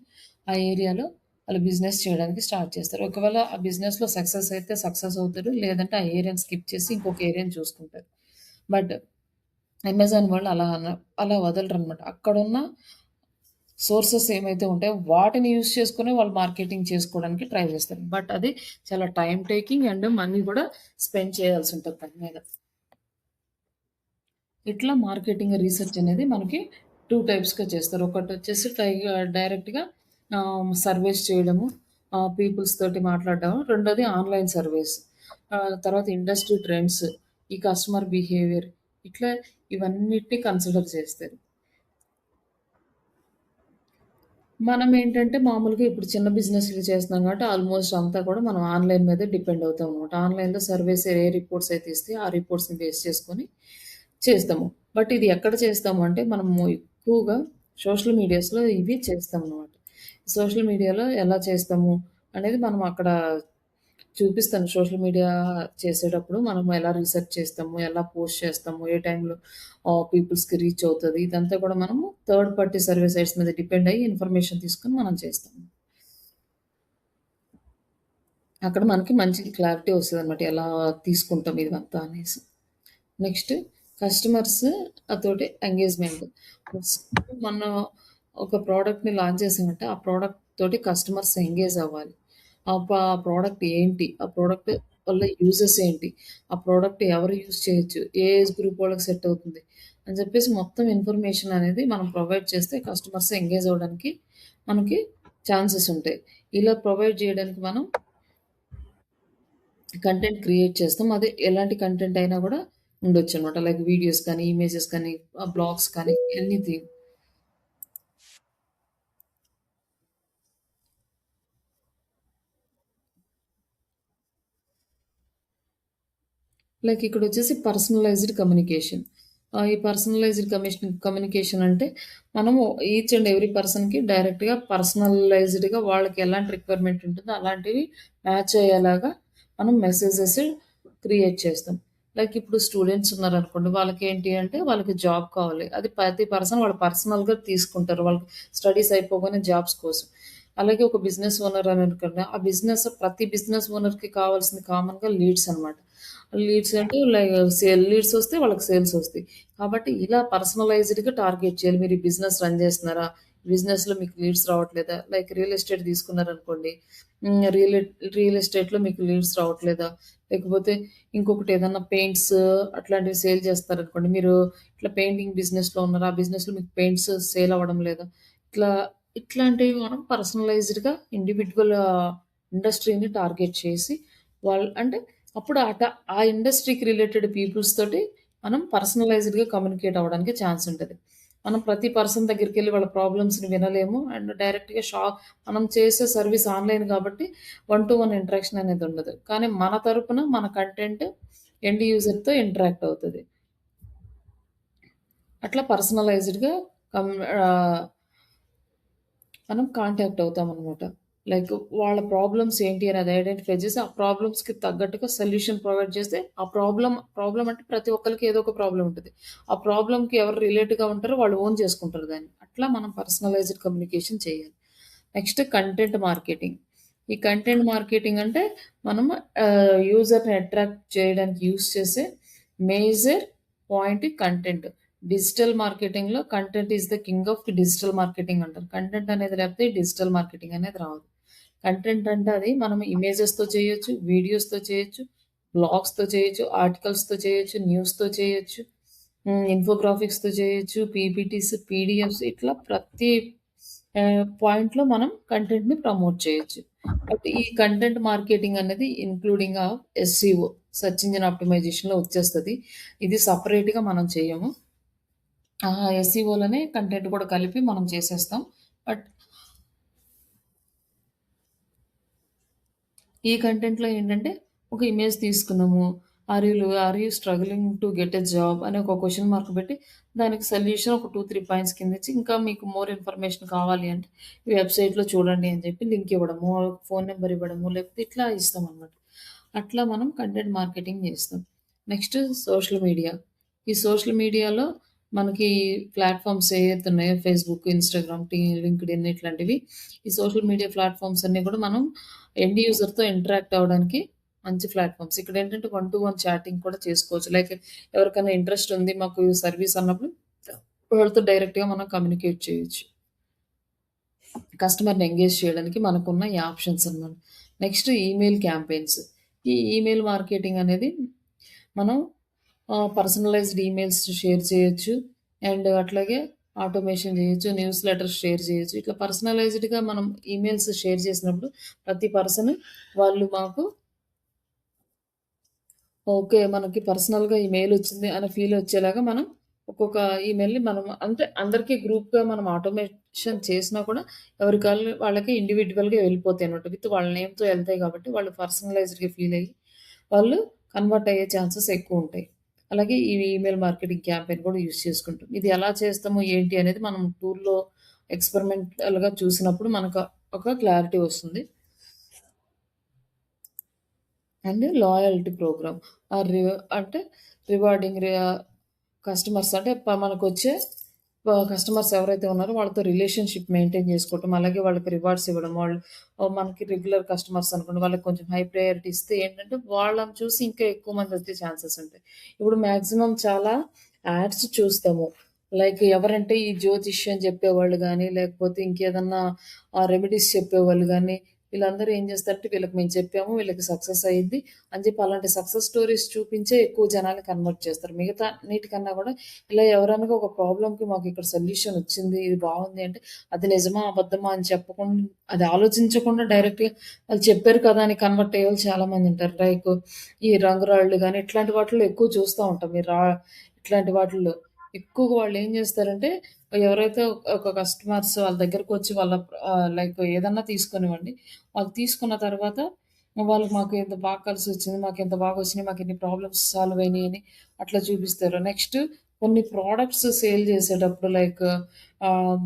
[SPEAKER 2] ఆ ఏరియాలో వాళ్ళు బిజినెస్ చేయడానికి స్టార్ట్ చేస్తారు. ఒకవేళ ఆ బిజినెస్‌లో సక్సెస్ అయితే సక్సెస్ అవుతారు. లేదంటే ఆ ఏరియాని స్కిప్ చేసి ఇంకొక ఏరియాని చూసుకుంటారు. బట్ అమెజాన్ వాళ్ళు అలా వదలరనమాట. అక్కడున్న సోర్సెస్ ఏమైతే ఉంటాయో వాటిని యూజ్ చేసుకొని వాళ్ళు మార్కెటింగ్ చేసుకోవడానికి ట్రై చేస్తారు. బట్ అది చాలా టైమ్ టేకింగ్ అండ్ మనీ కూడా స్పెండ్ చేయాల్సి ఉంటది దాని మీద. ఇట్లా మార్కెటింగ్ రీసెర్చ్ అనేది మనకి 2 టైప్స్‌గా చేస్తారు. ఒకటొచ్చేసి డైరెక్ట్‌గా సర్వేస్ చేయడము, పీపుల్స్ తోటి మాట్లాడడం. రెండోది ఆన్‌లైన్ సర్వేస్. తర్వాత ఇండస్ట్రీ ట్రెండ్స్, ఈ కస్టమర్ బిహేవియర్ ఇట్లా ఇవన్నిటిని కన్సిడర్ చేస్తారు. మనమేంటంటే మామూలుగా ఇప్పుడు చిన్న బిజినెస్‌లు చేస్తున్నాం కాబట్టి ఆల్మోస్ట్ అంతా కూడా మనం ఆన్‌లైన్ మీదే డిపెండ్ అవుతాం అనమాట. ఆన్‌లైన్‌లో సర్వేస్ ఏ రిపోర్ట్స్ అయితే ఇస్తాయో ఆ రిపోర్ట్స్‌ని బేస్ చేసుకొని చేస్తాము. బట్ ఇది ఎక్కడ చేస్తాము అంటే మనము ఎక్కువగా సోషల్ మీడియాస్‌లో ఇవి చేస్తామనమాట. సోషల్ మీడియాలో ఎలా చేస్తాము అనేది మనం అక్కడ చూపిస్తాను. సోషల్ మీడియా చేసేటప్పుడు మనం ఎలా రిసర్చ్ చేస్తాము, ఎలా పోస్ట్ చేస్తాము, ఏ టైంలో పీపుల్స్‌కి రీచ్ అవుతది. ఇదంతా కూడా మనము థర్డ్ పార్టీ సర్వే సైట్స్ మీద డిపెండ్ అయ్యి ఇన్ఫర్మేషన్ తీసుకొని మనం చేస్తాము. అక్కడ మనకి మంచి క్లారిటీ వస్తదనమాట. ఎలా తీసుకుంటాం ఇదంతా అనేసి. నెక్స్ట్ కస్టమర్స్ తోటి ఎంగేజ్‌మెంట్. ఫస్ట్ మనం ఒక ప్రోడక్ట్‌ని లాంచ్ చేసామంటే, ఆ ప్రోడక్ట్ తోటి కస్టమర్స్ ఎంగేజ్ అవ్వాలి. ఆ ప్రోడక్ట్ ఏంటి? ఆ ప్రోడక్ట్ వల్ల యూజెస్ ఏంటి? ఆ ప్రోడక్ట్ ఎవరు యూజ్ చేయొచ్చు? ఏ ఏజ్ గ్రూప్ వాళ్ళకి సెట్ అవుతుంది? అని చెప్పేసి మొత్తం ఇన్ఫర్మేషన్ అనేది మనం ప్రొవైడ్ చేస్తే కస్టమర్స్ ఎంగేజ్ అవ్వడానికి మనకి ఛాన్సెస్ ఉంటాయి. ఇలా ప్రొవైడ్ చేయడానికి మనం కంటెంట్ క్రియేట్ చేస్తాం. అది ఎలాంటి కంటెంట్ అయినా గూడా ఉండొచ్చనమాట. లైక్ వీడియోస్ కానీ, ఇమేజెస్ కానీ, బ్లాగ్స్ కానీ ఎనీథింగ్. లైక్ ఇక్కడొచ్చేసి పర్సనలైజ్డ్ కమ్యూనికేషన్. ఈ పర్సనలైజ్డ్ కమ్యూనికేషన్ అంటే మనము ఈచ్ అండ్ ఎవ్రీ పర్సన్‌కి డైరెక్ట్‌గా పర్సనలైజ్డ్‌గా వాళ్ళకి ఎలాంటి రిక్వైర్మెంట్ ఉంటుందో అలాంటివి మ్యాచ్ అయ్యేలాగా మనం మెసేజెస్ క్రియేట్ చేస్తాం. లైక్ ఇప్పుడు స్టూడెంట్స్ ఉన్నారనుకోండి. వాళ్ళకేంటి అంటే వాళ్ళకి జాబ్ కావాలి. అది ప్రతి పర్సన్ వాళ్ళు పర్సనల్‌గా తీసుకుంటారు. వాళ్ళకి స్టడీస్ అయిపోగానే జాబ్స్ కోసం. అలాగే ఒక బిజినెస్ ఓనర్ అని అనుకోండి. ఆ ప్రతి బిజినెస్ ఓనర్‌కి కావాల్సింది కామన్‌గా లీడ్స్ అనమాట. లీడ్స్ అంటే లీడ్స్ వస్తే వాళ్ళకి సేల్స్ వస్తాయి. కాబట్టి ఇలా పర్సనలైజ్డ్‌గా టార్గెట్ చేయాలి. మీరు ఈ బిజినెస్ రన్ చేస్తున్నారా? బిజినెస్‌లో మీకు లీడ్స్ రావట్లేదా? లైక్ రియల్ ఎస్టేట్ తీసుకున్నారనుకోండి. హ్మ్. రియల్ ఎస్టేట్‌లో మీకు లీడ్స్ రావట్లేదా? లేకపోతే ఇంకొకటి ఏదన్నా పెయింట్స్ అట్లాంటివి సేల్ చేస్తారనుకోండి. మీరు ఇట్లా పెయింటింగ్ బిజినెస్‌లో ఉన్నారు. ఆ బిజినెస్‌లో మీకు పెయింట్స్ సేల్ అవ్వడం లేదా? ఇట్లా ఇట్లాంటివి మనం పర్సనలైజ్డ్‌గా ఇండివిడ్యువల్ ఇండస్ట్రీని టార్గెట్ చేసి అంటే అప్పుడు ఆ ఇండస్ట్రీకి రిలేటెడ్ పీపుల్స్ తోటి మనం పర్సనలైజ్డ్‌గా కమ్యూనికేట్ అవ్వడానికి ఛాన్స్ ఉంటది. మనం ప్రతి పర్సన్ దగ్గరికెళ్లి వాళ్ళ ప్రాబ్లమ్స్‌ని వినలేము. అండ్ డైరెక్ట్‌గా మనం చేసే సర్విస్ ఆన్‌లైన్ కాబట్టి వన్ టు వన్ ఇంటరాక్షన్ అనేది ఉండదు. కానీ మన తరపున మన కంటెంట్ ఎండ్ యూజర్‌తో ఇంటరాక్ట్ అవుతది. అట్లా పర్సనలైజ్డ్‌గా కమ్ ఆహ్ మనం కాంటాక్ట్ అవుతామనమాట. లైక్ వాళ్ళ ప్రాబ్లమ్స్ ఏంటి అనేది ఐడెంటిఫై చేసి, ఆ ప్రాబ్లమ్స్‌కి తగ్గట్టుగా సొల్యూషన్ ప్రొవైడ్ చేస్తే, ఆ ప్రాబ్లమ్ అంటే ప్రతి ఒక్కళ్ళకి ఏదో ఒక ప్రాబ్లమ్ ఉంటది. ఆ ప్రాబ్లమ్‌కి ఎవరు రిలేట్‌గా ఉంటారో వాళ్ళు ఓన్ చేసుకుంటారు దాన్ని. అట్లా మనం పర్సనలైజ్డ్ కమ్యూనికేషన్ చేయాలి. Next content marketing. ఈ కంటెంట్ మార్కెటింగ్ అంటే మనం యూజర్‌ని అట్రాక్ట్ చేయడానికి యూజ్ చేసే మేజర్ పాయింట్ కంటెంట్. డిజిటల్ మార్కెటింగ్‌లో content is the king of digital marketing అంటారు. కంటెంట్ అనేది లేకపోతే డిజిటల్ మార్కెటింగ్ అనేది రాదు. కంటెంట్ అంటే అది మనం ఇమేజెస్‌తో చేయొచ్చు, వీడియోస్‌తో చేయొచ్చు, బ్లాగ్స్‌తో చేయొచ్చు, ఆర్టికల్స్‌తో చేయొచ్చు, న్యూస్‌తో చేయొచ్చు, ఇన్ఫోగ్రాఫిక్స్‌తో చేయొచ్చు, పీపీటీస్, పీడీఎఫ్స్ ఇట్లా ప్రతి పాయింట్‌లో మనం కంటెంట్‌ని ప్రమోట్ చేయొచ్చు. బట్ ఈ కంటెంట్ మార్కెటింగ్ అనేది including of SEO search engine ఆప్టిమైజేషన్‌లో వచ్చేస్తది. ఇది సెపరేట్‌గా మనం చేయము. ఎస్‌సిఓలోనే కంటెంట్ కూడా కలిపి మనం చేసేస్తాం. బట్ ఈ కంటెంట్‌లో ఏంటంటే, ఒక ఇమేజ్ తీసుకున్నాము. Are you struggling to get a job అని ఒక క్వెషన్ మార్క్ పెట్టి, దానికి సొల్యూషన్ ఒక 2, 3 పాయింట్స్ కిందిచ్చి, ఇంకా మీకు మోర్ ఇన్ఫర్మేషన్ కావాలి అంటే, ఈ వెబ్‌సైట్‌లో చూడండి అని చెప్పి లింక్ ఇవ్వడము, ఫోను నంబర్ ఇవ్వడము, లేకపోతే ఇట్లా ఇస్తామనమాట. అట్లా మనం కంటెంట్ మార్కెటింగ్ చేస్తాం. Next social media. ఈ సోషల్ మీడియాలో మనకి ప్లాట్‌ఫార్మ్స్ ఏవైతే ఉన్నాయో ఫేస్‌బుక్, ఇన్‌స్టాగ్రామ్, లింక్డ్ఇన్ ఇట్లాంటివి. ఈ సోషల్ మీడియా ప్లాట్‌ఫార్మ్స్ అన్నీ కూడా మనం ఎండ్ యూజర్‌తో ఇంటరాక్ట్ అవ్వడానికి మంచి ప్లాట్‌ఫార్మ్స్. ఇక్కడేంటంటే వన్ టు వన్ చాటింగ్ కూడా చేసుకోవచ్చు. లైక్ ఎవరికైనా ఇంట్రెస్ట్ ఉంది మాకు ఈ సర్వీస్ అన్నప్పుడు వాళ్ళతో డైరెక్ట్‌గా మనం కమ్యూనికేట్ చేయొచ్చు. కస్టమర్‌ని ఎంగేజ్ చేయడానికి మనకున్న ఈ ఆప్షన్స్ అన్నమాట. Next email campaigns. ఈ ఈమెయిల్ మార్కెటింగ్ అనేది మనం పర్సనలైజ్డ్ ఈమెయిల్స్ షేర్ చేయొచ్చు. అండ్ అట్లాగే ఆటోమేషన్ చేయొచ్చు. న్యూస్ లెటర్స్ షేర్ చేయొచ్చు. ఇట్లా పర్సనలైజ్డ్‌గా మనం ఈమెయిల్స్ షేర్ చేసినప్పుడు ప్రతి పర్సన్ వాళ్ళు మాకు ఓకే. మనకి పర్సనల్‌గా ఈ మెయిలొచ్చింది అనే ఫీలొచ్చేలాగా మనం ఒక్కొక్క ఈమెయిల్‌ని మనం అంటే అందరికి గ్రూప్‌గా మనం ఆటోమేషన్ చేసినా కూడా ఎవరికాళ్ళు వాళ్ళకి ఇండివిడ్యువల్‌గా వెళ్ళిపోతాయన్నమాట. విత్ వాళ్ళ నేమ్‌తో ఎళ్తాయి కాబట్టి వాళ్ళు పర్సనలైజ్డ్‌గా ఫీలయ్యి వాళ్ళు కన్వర్ట్ అయ్యే ఛాన్సెస్ ఎక్కువుంటాయి. అలాగే ఈ ఈమెయిల్ మార్కెటింగ్ క్యాంపెయిన్ కూడా యూజ్ చేసుకుంటాం. ఇది ఎలా చేస్తాము ఏంటి అనేది మనం టూల్‌లో ఎక్స్‌పెరిమెంటల్‌గా చూసినప్పుడు మనకు ఒక క్లారిటీ వస్తుంది. And loyalty program. అంటే రివార్డింగ్ కస్టమర్స్ అంటే మనకొచ్చే కస్టమర్స్ ఎవరైతే ఉన్నారో వాళ్ళతో రిలేషన్‌షిప్ మెయింటైన్ చేసుకోవటం. అలాగే వాళ్ళకి రివార్డ్స్ ఇవ్వడం. వాళ్ళు మనకి రెగ్యులర్ కస్టమర్స్ అనుకోండి వాళ్ళకి కొంచెం హై ప్రయారిటీ ఇస్తే ఏంటంటే వాళ్ళని చూసి ఇంకా ఎక్కువ మంది వచ్చే ఛాన్సెస్ ఉంటాయి. ఇప్పుడు మాక్సిమం చాలా యాడ్స్ చూస్తాము. లైక్ ఎవరంటే ఈ జ్యోతిష్యం చెప్పేవాళ్ళు గానీ, లేకపోతే ఇంకేదన్నా రెమెడీస్ చెప్పేవాళ్ళు గానీ, వీళ్ళందరూ ఏం చేస్తారంటే వీళ్ళకి మేము చెప్పాము, వీళ్ళకి సక్సెస్ అయ్యిద్ది అని చెప్పి అలాంటి సక్సెస్ స్టోరీస్ చూపించే ఎక్కువ జనాల్ని కన్వర్ట్ చేస్తారు. మిగతా అన్నిటికన్నా కూడా ఇలా ఎవరైనా ఒక ప్రాబ్లమ్‌కి మాకు ఇక్కడ సొల్యూషన్ వచ్చింది. ఇది బావుంది అంటే అది నిజమా? అబద్ధమా? అని చెప్పకుండా అది ఆలోచించకుండా డైరెక్ట్‌గా వాళ్ళు చెప్పారు కదా! అని కన్వర్ట్ అయ్యేవాళ్ళు చాలామంది ఉంటారు. లైక్ ఈ రంగురాళ్ళు గాని ఇట్లాంటి వాటిల్లో ఎక్కువ చూస్తా ఉంటాం. ఇట్లాంటి వాటిల్లో ఎక్కువగా వాళ్ళు ఏం చేస్తారంటే ఎవరైతే ఒక కస్టమర్స్ వాళ్ళ దగ్గరకొచ్చి వాళ్ళ లైక్ ఏదన్నా తీసుకోనివ్వండి. వాళ్ళు తీసుకున్న తర్వాత వాళ్ళు మాకు ఇంత బాగా కలిసొచ్చింది. మాకింత బాగొచ్చినియి. మాకిన్ని ప్రాబ్లమ్స్ సాల్వ్ అయినియని అట్లా చూపిస్తారు. నెక్స్ట్ కొన్ని ప్రొడక్ట్స్ సేల్ చేసేటప్పుడు లైక్ ఆహ్,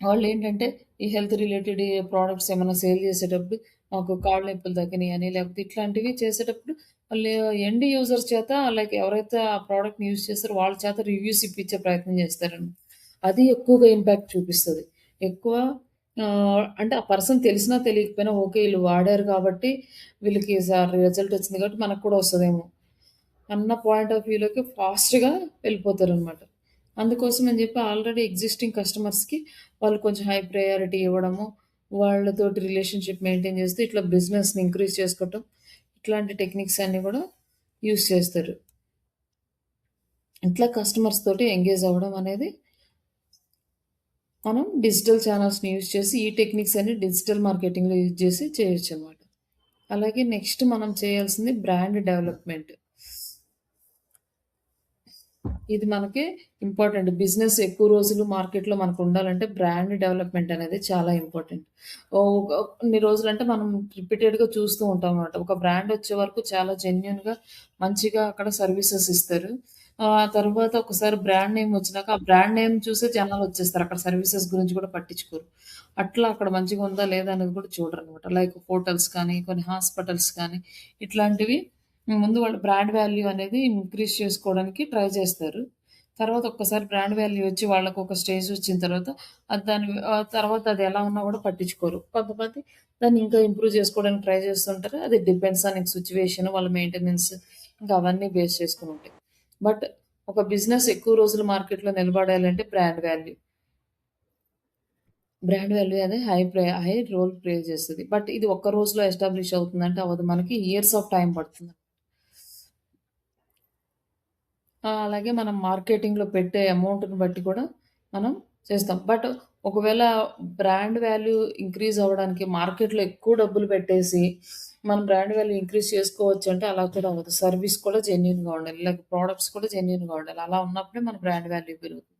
[SPEAKER 2] వాళ్ళేంటంటే ఈ హెల్త్ రిలేటెడ్ ప్రొడక్ట్స్ ఏమన్నా సేల్ చేసేటప్పుడు మాకు కాళ్ళు నొప్పులు తగ్గినియని లేకపోతే ఇట్లాంటివి చేసేటప్పుడు వాళ్ళు ఎండ్ యూజర్స్ చేత లైక్ ఎవరైతే ఆ ప్రొడక్ట్‌ని యూజ్ చేస్తారో వాళ్ళ చేత రివ్యూస్ ఇప్పించే ప్రయత్నం చేస్తారండి. అది ఎక్కువగా ఇంపాక్ట్ చూపిస్తది. ఎక్కువ అంటే ఆ పర్సన్ తెలిసినా తెలియకపోయినా ఓకే. ఈళ్ళు వాడారు కాబట్టి వీళ్ళకి రిజల్ట్ వచ్చింది కాబట్టి మనకు కూడా వస్తదేమో అన్న పాయింట్ ఆఫ్ వ్యూలోకి ఫాస్ట్‌గా వెళ్ళిపోతారనమాట. అందుకోసం అని చెప్పి ఆల్రెడీ ఎగ్జిస్టింగ్ కస్టమర్స్‌కి వాళ్ళు కొంచెం హై ప్రయారిటీ ఇవ్వడము, వాళ్ళతోటి రిలేషన్‌షిప్ మెయింటైన్ చేస్తూ ఇట్లా బిజినెస్‌ని ఇంక్రీజ్ చేసుకోవటం, ఇట్లాంటి టెక్నిక్స్ అన్నీ కూడా యూజ్ చేస్తారు. ఇట్లా కస్టమర్స్ తోటి ఎంగేజ్ అవ్వడం అనేది మనం డిజిటల్ ఛానెల్స్‌ని యూజ్ చేసి ఈ టెక్నిక్స్ అన్ని డిజిటల్ మార్కెటింగ్‌లో యూజ్ చేసి చేయొచ్చనమాట. అలాగే నెక్స్ట్ మనం చేయాల్సింది బ్రాండ్ డెవలప్‌మెంట్. ఇది మనకి ఇంపార్టెంట్. బిజినెస్ ఎక్కువ రోజులు మార్కెట్‌లో మనకుండాలంటే బ్రాండ్ డెవలప్‌మెంట్ అనేది చాలా ఇంపార్టెంట్. కొన్ని రోజులంటే మనం రిపీటెడ్‌గా చూస్తూ ఉంటాం అన్నమాట. ఒక బ్రాండ్ వచ్చే వరకు చాలా జెన్యూన్‌గా మంచిగా అక్కడ సర్వీసెస్ ఇస్తారు. ఆ తర్వాత ఒకసారి బ్రాండ్ నేమ్ వచ్చినాక ఆ బ్రాండ్ నేమ్ చూసే జనాలొచ్చేస్తారు. అక్కడ సర్వీసెస్ గురించి కూడా పట్టించుకోరు. అట్లా అక్కడ మంచిగా ఉందా లేదా అనేది కూడా చూడరనమాట. లైక్ హోటల్స్ కానీ, కొన్ని హాస్పిటల్స్ కానీ ఇట్లాంటివి ముందు వాళ్ళ బ్రాండ్ వాల్యూ అనేది ఇంక్రీజ్ చేసుకోవడానికి ట్రై చేస్తారు. తర్వాత ఒక్కసారి బ్రాండ్ వాల్యూ వచ్చి వాళ్ళకొక స్టేజ్ వచ్చిన తర్వాత తర్వాత అది ఎలా ఉన్నా కూడా పట్టించుకోరు. కొంతమంది దాన్ని ఇంకా ఇంప్రూవ్ చేసుకోవడానికి ట్రై చేస్తుంటారు. అది డిపెండ్స్ ఆన్ సిట్యుయేషన్, వాళ్ళ మెయింటెనెన్స్ ఇంకా అవన్నీ బేస్ చేసుకొని ఉంటాయి. బట్ ఒక బిజినెస్ ఎక్కువ రోజులు మార్కెట్‌లో నిలబడాలంటే బ్రాండ్ వాల్యూ. బ్రాండ్ వాల్యూ అనేది హై రోల్ ప్లే చేస్తది. బట్ ఇది ఒక్క రోజులో ఎస్టాబ్లిష్ అవుతుందంటే అవ్వదు. మనకి ఇయర్స్ ఆఫ్ టైమ్ పడుతుంది. అలాగే మనం మార్కెటింగ్‌లో పెట్టే అమౌంట్‌ని బట్టి కూడా మనం చేస్తాం. బట్ ఒకవేళ బ్రాండ్ వాల్యూ ఇంక్రీజ్ అవ్వడానికి మార్కెట్‌లో ఎక్కువ డబ్బులు పెట్టేసి, మనం బ్రాండ్ వాల్యూ ఇంక్రీజ్ చేసుకోవచ్చంటే అలా కూడా అవ్వదు. సర్వీస్ కూడా జెన్యూన్‌గా ఉండాలి. లైక్ ప్రొడక్ట్స్ కూడా జెన్యూన్‌గా ఉండాలి. అలా ఉన్నప్పుడే మన బ్రాండ్ వాల్యూ పెరుగుతుంది.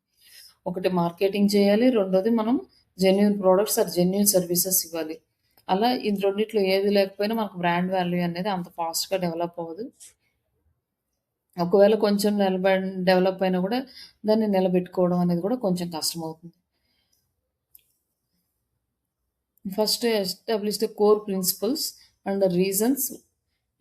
[SPEAKER 2] ఒకటి మార్కెటింగ్ చేయాలి. రెండోది మనం genuine products or genuine services ఇవ్వాలి. అలా ఈ రెండిట్లో ఏది లేకపోయినా మనకు బ్రాండ్ వాల్యూ అనేది అంత ఫాస్ట్‌గా డెవలప్ అవ్వదు. ఒకవేళ కొంచెం డెవలప్ అయినా గూడా దాన్ని నిలబెట్టుకోవడం అనేది గూడా కొంచెం కష్టమవుతుంది. First establish the core principles and reasons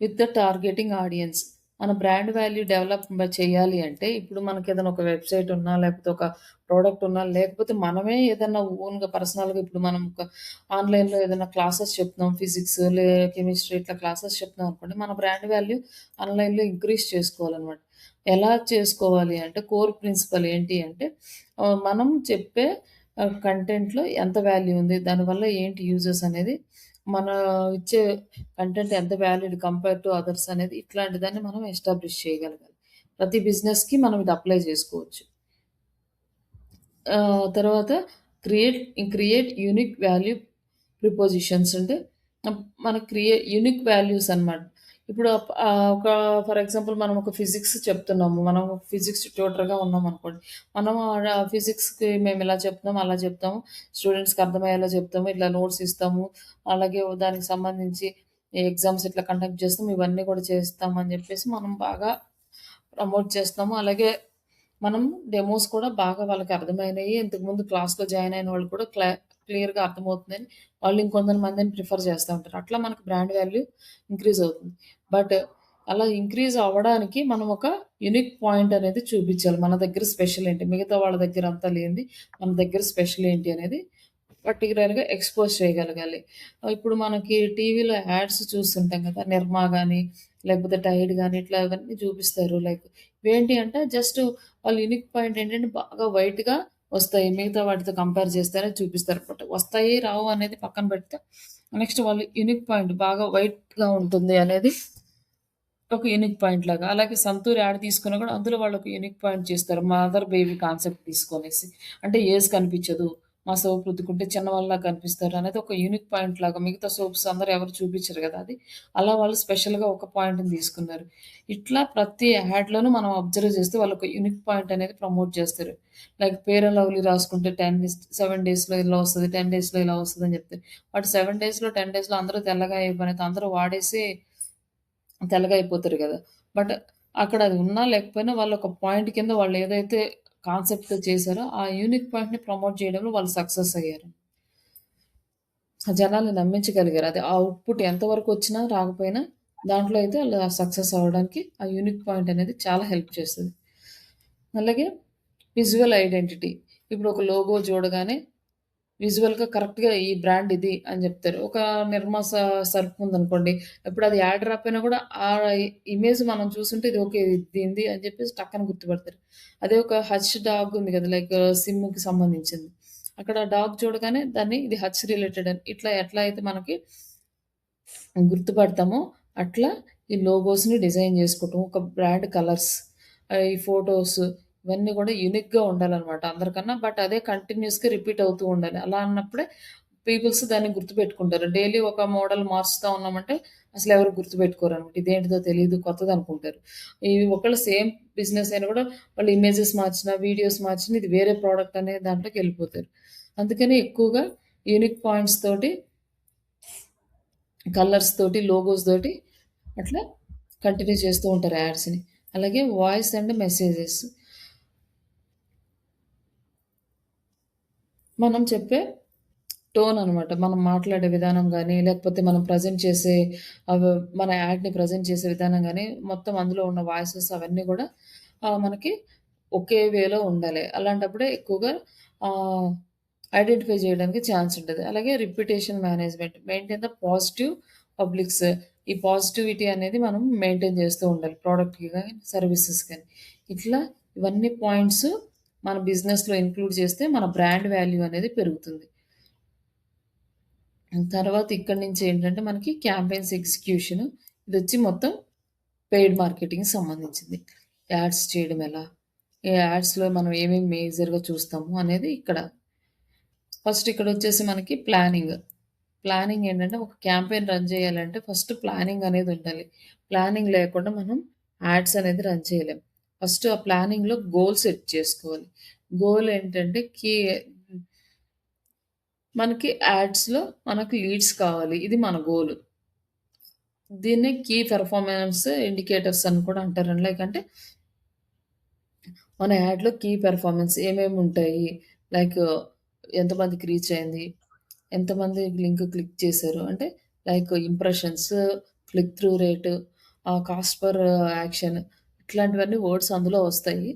[SPEAKER 2] with the targeting audience. మన బ్రాండ్ వాల్యూ డెవలప్ చేయాలి అంటే, ఇప్పుడు మనకేదైనా ఒక వెబ్‌సైట్ ఉన్నా, లేకపోతే ఒక ప్రొడక్ట్ ఉన్నా, లేకపోతే మనమే ఏదన్నా ఓన్‌గా పర్సనల్‌గా ఇప్పుడు మనం ఒక ఆన్‌లైన్‌లో ఏదైనా క్లాసెస్ చెప్తున్నాం. ఫిజిక్స్, కెమిస్ట్రీ ఇట్లా క్లాసెస్ చెప్తున్నాం అనుకోండి. మన బ్రాండ్ వాల్యూ ఆన్‌లైన్‌లో ఇంక్రీజ్ చేసుకోవాలనమాట. ఎలా చేసుకోవాలి అంటే, కోర్ ప్రిన్సిపల్ ఏంటి అంటే, మనం చెప్పే కంటెంట్‌లో ఎంత వాల్యూ ఉంది? దానివల్ల ఏంటి యూజెస్ అనేది, మన ఇచ్చే కంటెంట్ ఎంత వాలిడ్ కంపేర్ టు అదర్స్ అనేది ఇట్లాంటి దాన్ని మనం ఎస్టాబ్లిష్ చేయగలగాలి. ప్రతి బిజినెస్‌కి మనం ఇది అప్లై చేసుకోవచ్చు. తర్వాత create create unique value prepositions అంటే మనకు యూనిక్ వాల్యూస్ అన్నమాట. ఇప్పుడు ఒక ఫర్ ఎగ్జాంపుల్ మనం ఒక ఫిజిక్స్ చెప్తున్నాము. మనం ఫిజిక్స్ ట్యూటర్‌గా ఉన్నామనుకోండి. మనం ఫిజిక్స్‌కి మేము ఇలా చెప్తున్నాం, అలా చెప్తాము. స్టూడెంట్స్‌కి అర్థమయ్యేలా చెప్తాము. ఇట్లా నోట్స్ ఇస్తాము. అలాగే దానికి సంబంధించి ఎగ్జామ్స్ ఇట్లా కండక్ట్ చేస్తాం. ఇవన్నీ కూడా చేస్తాం అని చెప్పేసి మనం బాగా ప్రమోట్ చేస్తున్నాము. అలాగే మనం డెమోస్ కూడా బాగా వాళ్ళకి అర్థమైనయి. ఇంతకుముందు క్లాస్‌లో జాయిన్ అయిన వాళ్ళు కూడా క్లియర్‌గా అర్థమవుతుందని వాళ్ళు ఇంకొంతమందిని ప్రిఫర్ చేస్తా ఉంటారు. అట్లా మనకు బ్రాండ్ వాల్యూ ఇంక్రీజ్ అవుతుంది. బట్ అలా ఇంక్రీజ్ అవ్వడానికి మనం ఒక యూనిక్ పాయింట్ అనేది చూపించాలి. మన దగ్గర స్పెషల్ ఏంటి? మిగతా వాళ్ళ దగ్గర అంతా లేనిది మన దగ్గర స్పెషల్ ఏంటి అనేది పర్టిక్యులర్‌గా ఎక్స్‌పోజ్ చేయగలగాలి. ఇప్పుడు మనకి టీవీలో యాడ్స్ చూస్తుంటాం కదా! నిర్మా గాని, లేకపోతే టైడ్ గాని ఇట్లా ఇవన్నీ చూపిస్తారు. లైక్ ఇవేంటి అంటే జస్ట్ వాళ్ళ యూనిక్ పాయింట్ ఏంటంటే బాగా వైట్‌గా వస్తాయి. మిగతా వాటితో కంపేర్ చేస్తేనే చూపిస్తారు. బట్ వస్తాయి, రావు అనేది పక్కన పెడితే నెక్స్ట్ వాళ్ళు యూనిక్ పాయింట్ బాగా వైట్‌గా ఉంటుంది అనేది ఒక యూనిక్ పాయింట్ లాగా. అలాగే 'సంతూర్' యాడ్ తీసుకున్నా కూడా అందులో వాళ్ళొక యూనిక్ పాయింట్ చేస్తారు. మదర్ బేబీ కాన్సెప్ట్ తీసుకొనేసి. అంటే ఏజ్ కనిపించదు. మా సోప్ రుద్దుకుంటే చిన్నవాళ్ళలా కనిపిస్తారు అనేది ఒక యూనిక్ పాయింట్ లాగా. మిగతా సోప్స్ అందరూ ఎవరు చూపించరు గదా! అది. అలా వాళ్ళు స్పెషల్‌గా ఒక పాయింట్‌ని తీసుకున్నారు. ఇట్లా ప్రతి యాడ్‌లోనూ మనం అబ్జర్వ్ చేస్తే వాళ్ళొక యూనిక్ పాయింట్ అనేది ప్రమోట్ చేస్తారు. లైక్ ఫెయిర్ అండ్ లవ్లీ రాసుకుంటే 7 డేస్‌లో ఇలా వస్తది. 10 డేస్‌లో ఇలా వస్తదని చెప్తారు. బట్ 7 డేస్‌లో, 10 డేస్‌లో అందరూ తెల్లగా అయ్యే పనైతే అందరూ వాడేసి తెల్లగా అయిపోతారు గదా! బట్ అక్కడ అది ఉన్నా లేకపోయినా వాళ్ళొక పాయింట్ కింద వాళ్ళేదైతే కాన్సెప్ట్‌తో చేశారో, ఆ యూనిక్ పాయింట్‌ని ప్రమోట్ చేయడంలో వాళ్ళు సక్సెస్ అయ్యారు. ఆ జనాల్ని నమ్మించగలిగారు. అది ఆ అవుట్‌పుట్ ఎంతవరకు వచ్చినా రాకపోయినా దాంట్లో అయితే ఆళ్ళు సక్సెస్ అవ్వడానికి ఆ యూనిక్ పాయింట్ అనేది చాలా హెల్ప్ చేస్తది. అలాగే విజువల్ ఐడెంటిటీ. ఇప్పుడు ఒక లోగో చూడగానే విజువల్‌గా కరెక్ట్‌గా ఈ బ్రాండ్ ఇది అని జెప్తారు. ఒక నిర్మా సర్ఫ్ ఉందనుకోండి. ఇప్పుడు అది యాడ్ రాకపోయినా గూడా ఆ ఇమేజ్ మనం చూసుంటే ఇది ఓకే. ఇది దీనిది అని జెప్పేసి టక్కన గుర్తుపడతారు. అదే ఒక హచ్ డాగ్ ఉంది గదా! లైక్ సిమ్‌కి సంబంధించింది. అక్కడ డాగ్ చూడగానే దాన్ని ఇది హచ్ రిలేటెడ్ అని ఇట్లా ఎట్లా అయితే మనకి గుర్తుపడతామో, అట్లా ఈ లోగోస్‌ని డిజైన్ జేసుకోవటం. ఒక బ్రాండ్ కలర్స్, ఈ ఫోటోస్ ఇవన్నీ గూడా యూనిక్‌గా ఉండాలనమాట అందరికన్నా. బట్ అదే కంటిన్యూయస్‌గా రిపీట్ అవుతూ ఉండాలి. అలా అన్నప్పుడే పీపుల్స్ దాన్ని గుర్తుపెట్టుకుంటారు. డైలీ ఒక మోడల్ మారుస్తా ఉన్నామంటే అసలెవరు గుర్తుపెట్టుకోరనమాట. ఇదేంటిదో తెలీదు కొత్తదనుకుంటారు. ఈ ఒకళ్ళు సేమ్ బిజినెస్ అయినా గూడా వాళ్ళు ఇమేజెస్ మార్చినా, వీడియోస్ మార్చినా ఇది వేరే ప్రొడక్ట్ అనే దాంట్లోకెళ్ళిపోతారు. అందుకని ఎక్కువగా యూనిక్ పాయింట్స్ తోటి కలర్స్ తోటి, లోగోస్ తోటి అట్లా కంటిన్యూ చేస్తూ ఉంటారు యాడ్స్‌ని. అలాగే వాయిస్ అండ్ మెసేజెస్. మనం చెప్పే టోన్ అనమాట. మనం మాట్లాడే విధానం గాని, లేకపోతే మనం ప్రెజెంట్ చేసే అవ్ మన యాడ్‌ని ప్రెజెంట్ చేసే విధానం గాని, మొత్తం అందులో ఉన్న వాయిసెస్ అవన్నీ గూడా మనకి ఒకే వేలో ఉండాలి. అలాంటప్పుడే ఎక్కువగా ఆహ్, ఐడెంటిఫై చేయడానికి ఛాన్స్ ఉంటది. అలాగే reputation management. Maintain the positive publics. ఈ పాజిటివిటీ అనేది మనం మెయింటైన్ చేస్తూ ఉండాలి. ప్రొడక్ట్‌కి గాని, సర్వీసెస్‌కి గాని. ఇట్లా ఇవన్నీ పాయింట్స్ మన బిజినెస్‌లో ఇంక్లూడ్ చేస్తే మన బ్రాండ్ వాల్యూ అనేది పెరుగుతుంది. తర్వాత ఇక్కడి నుంచి ఏంటంటే మనకి క్యాంపెయిన్స్ ఎగ్జిక్యూషన్ ఇదొచ్చి మొత్తం పెయిడ్ మార్కెటింగ్‌కి సంబంధించింది. యాడ్స్ చేయడం ఎలా? ఈ యాడ్స్‌లో మనం ఏమేమి మేజర్‌గా చూస్తాము అనేది ఇక్కడ. ఫస్ట్ ఇక్కడొచ్చేసి మనకి ప్లానింగ్. ప్లానింగ్ ఏంటంటే ఒక క్యాంపెయిన్ రన్ చేయాలంటే ఫస్ట్ ప్లానింగ్ అనేది ఉండాలి. ప్లానింగ్ లేకుండా మనం యాడ్స్ అనేది రన్ చేయలేం. ఫస్ట్ ఆ ప్లానింగ్‌లో గోల్ సెట్ చేసుకోవాలి. గోల్ ఏంటంటే మనకి యాడ్స్‌లో మనకు లీడ్స్ కావాలి. ఇది మన గోల్. దీన్నే కీ పెర్ఫార్మన్స్ ఇండికేటర్స్ అని కూడా అంటారండి. లైక్ అంటే మన యాడ్‌లో కీ పెర్ఫార్మన్స్ ఏమేముంటాయి? లైక్ ఎంతమందికి రీచ్ అయింది? ఎంతమంది లింక్ క్లిక్ చేశారు? అంటే like impressions, click through rate, cost per action ఇట్లాంటివన్నీ వర్డ్స్ అందులో వస్తాయి.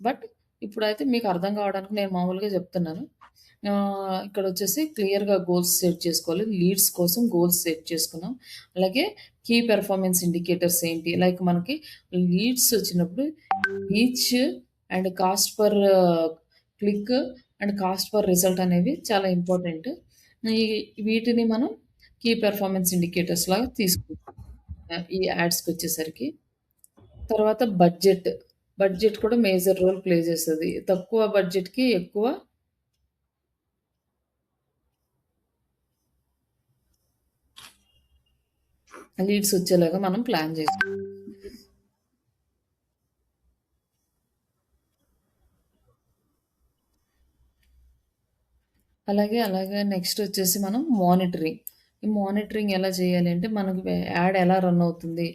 [SPEAKER 2] బట్ ఇప్పుడైతే మీకు అర్థం కావడానికి నేను మామూలుగా చెప్తున్నాను. ఇక్కడొచ్చేసి క్లియర్‌గా గోల్స్ సెట్ చేసుకోవాలి. లీడ్స్ కోసం గోల్స్ సెట్ చేసుకున్నాం. అలాగే కీ పెర్ఫార్మన్స్ ఇండికేటర్స్ ఏంటి? లైక్ మనకి లీడ్స్ వచ్చినప్పుడు reach and cost per click and cost per result అనేవి చాలా ఇంపార్టెంట్. ఈ వీటిని మనం కీ పెర్ఫార్మన్స్ ఇండికేటర్స్ లాగా తీసుకుంటాం. ఈ యాడ్స్‌కొచ్చేసరికి. తర్వాత బడ్జెట్. బడ్జెట్ కూడా మేజర్ రోల్ ప్లే చేస్తది. తక్కువ బడ్జెట్‌కి ఎక్కువ లీడ్స్ వచ్చేలాగా మనం ప్లాన్ చేసుకోవాలి. అలాగే నెక్స్ట్ వచ్చేసి మనం మానిటరింగ్. ఈ మానిటరింగ్ ఎలా చేయాలి అంటే మనకు యాడ్ ఎలా రన్ అవుతుంది?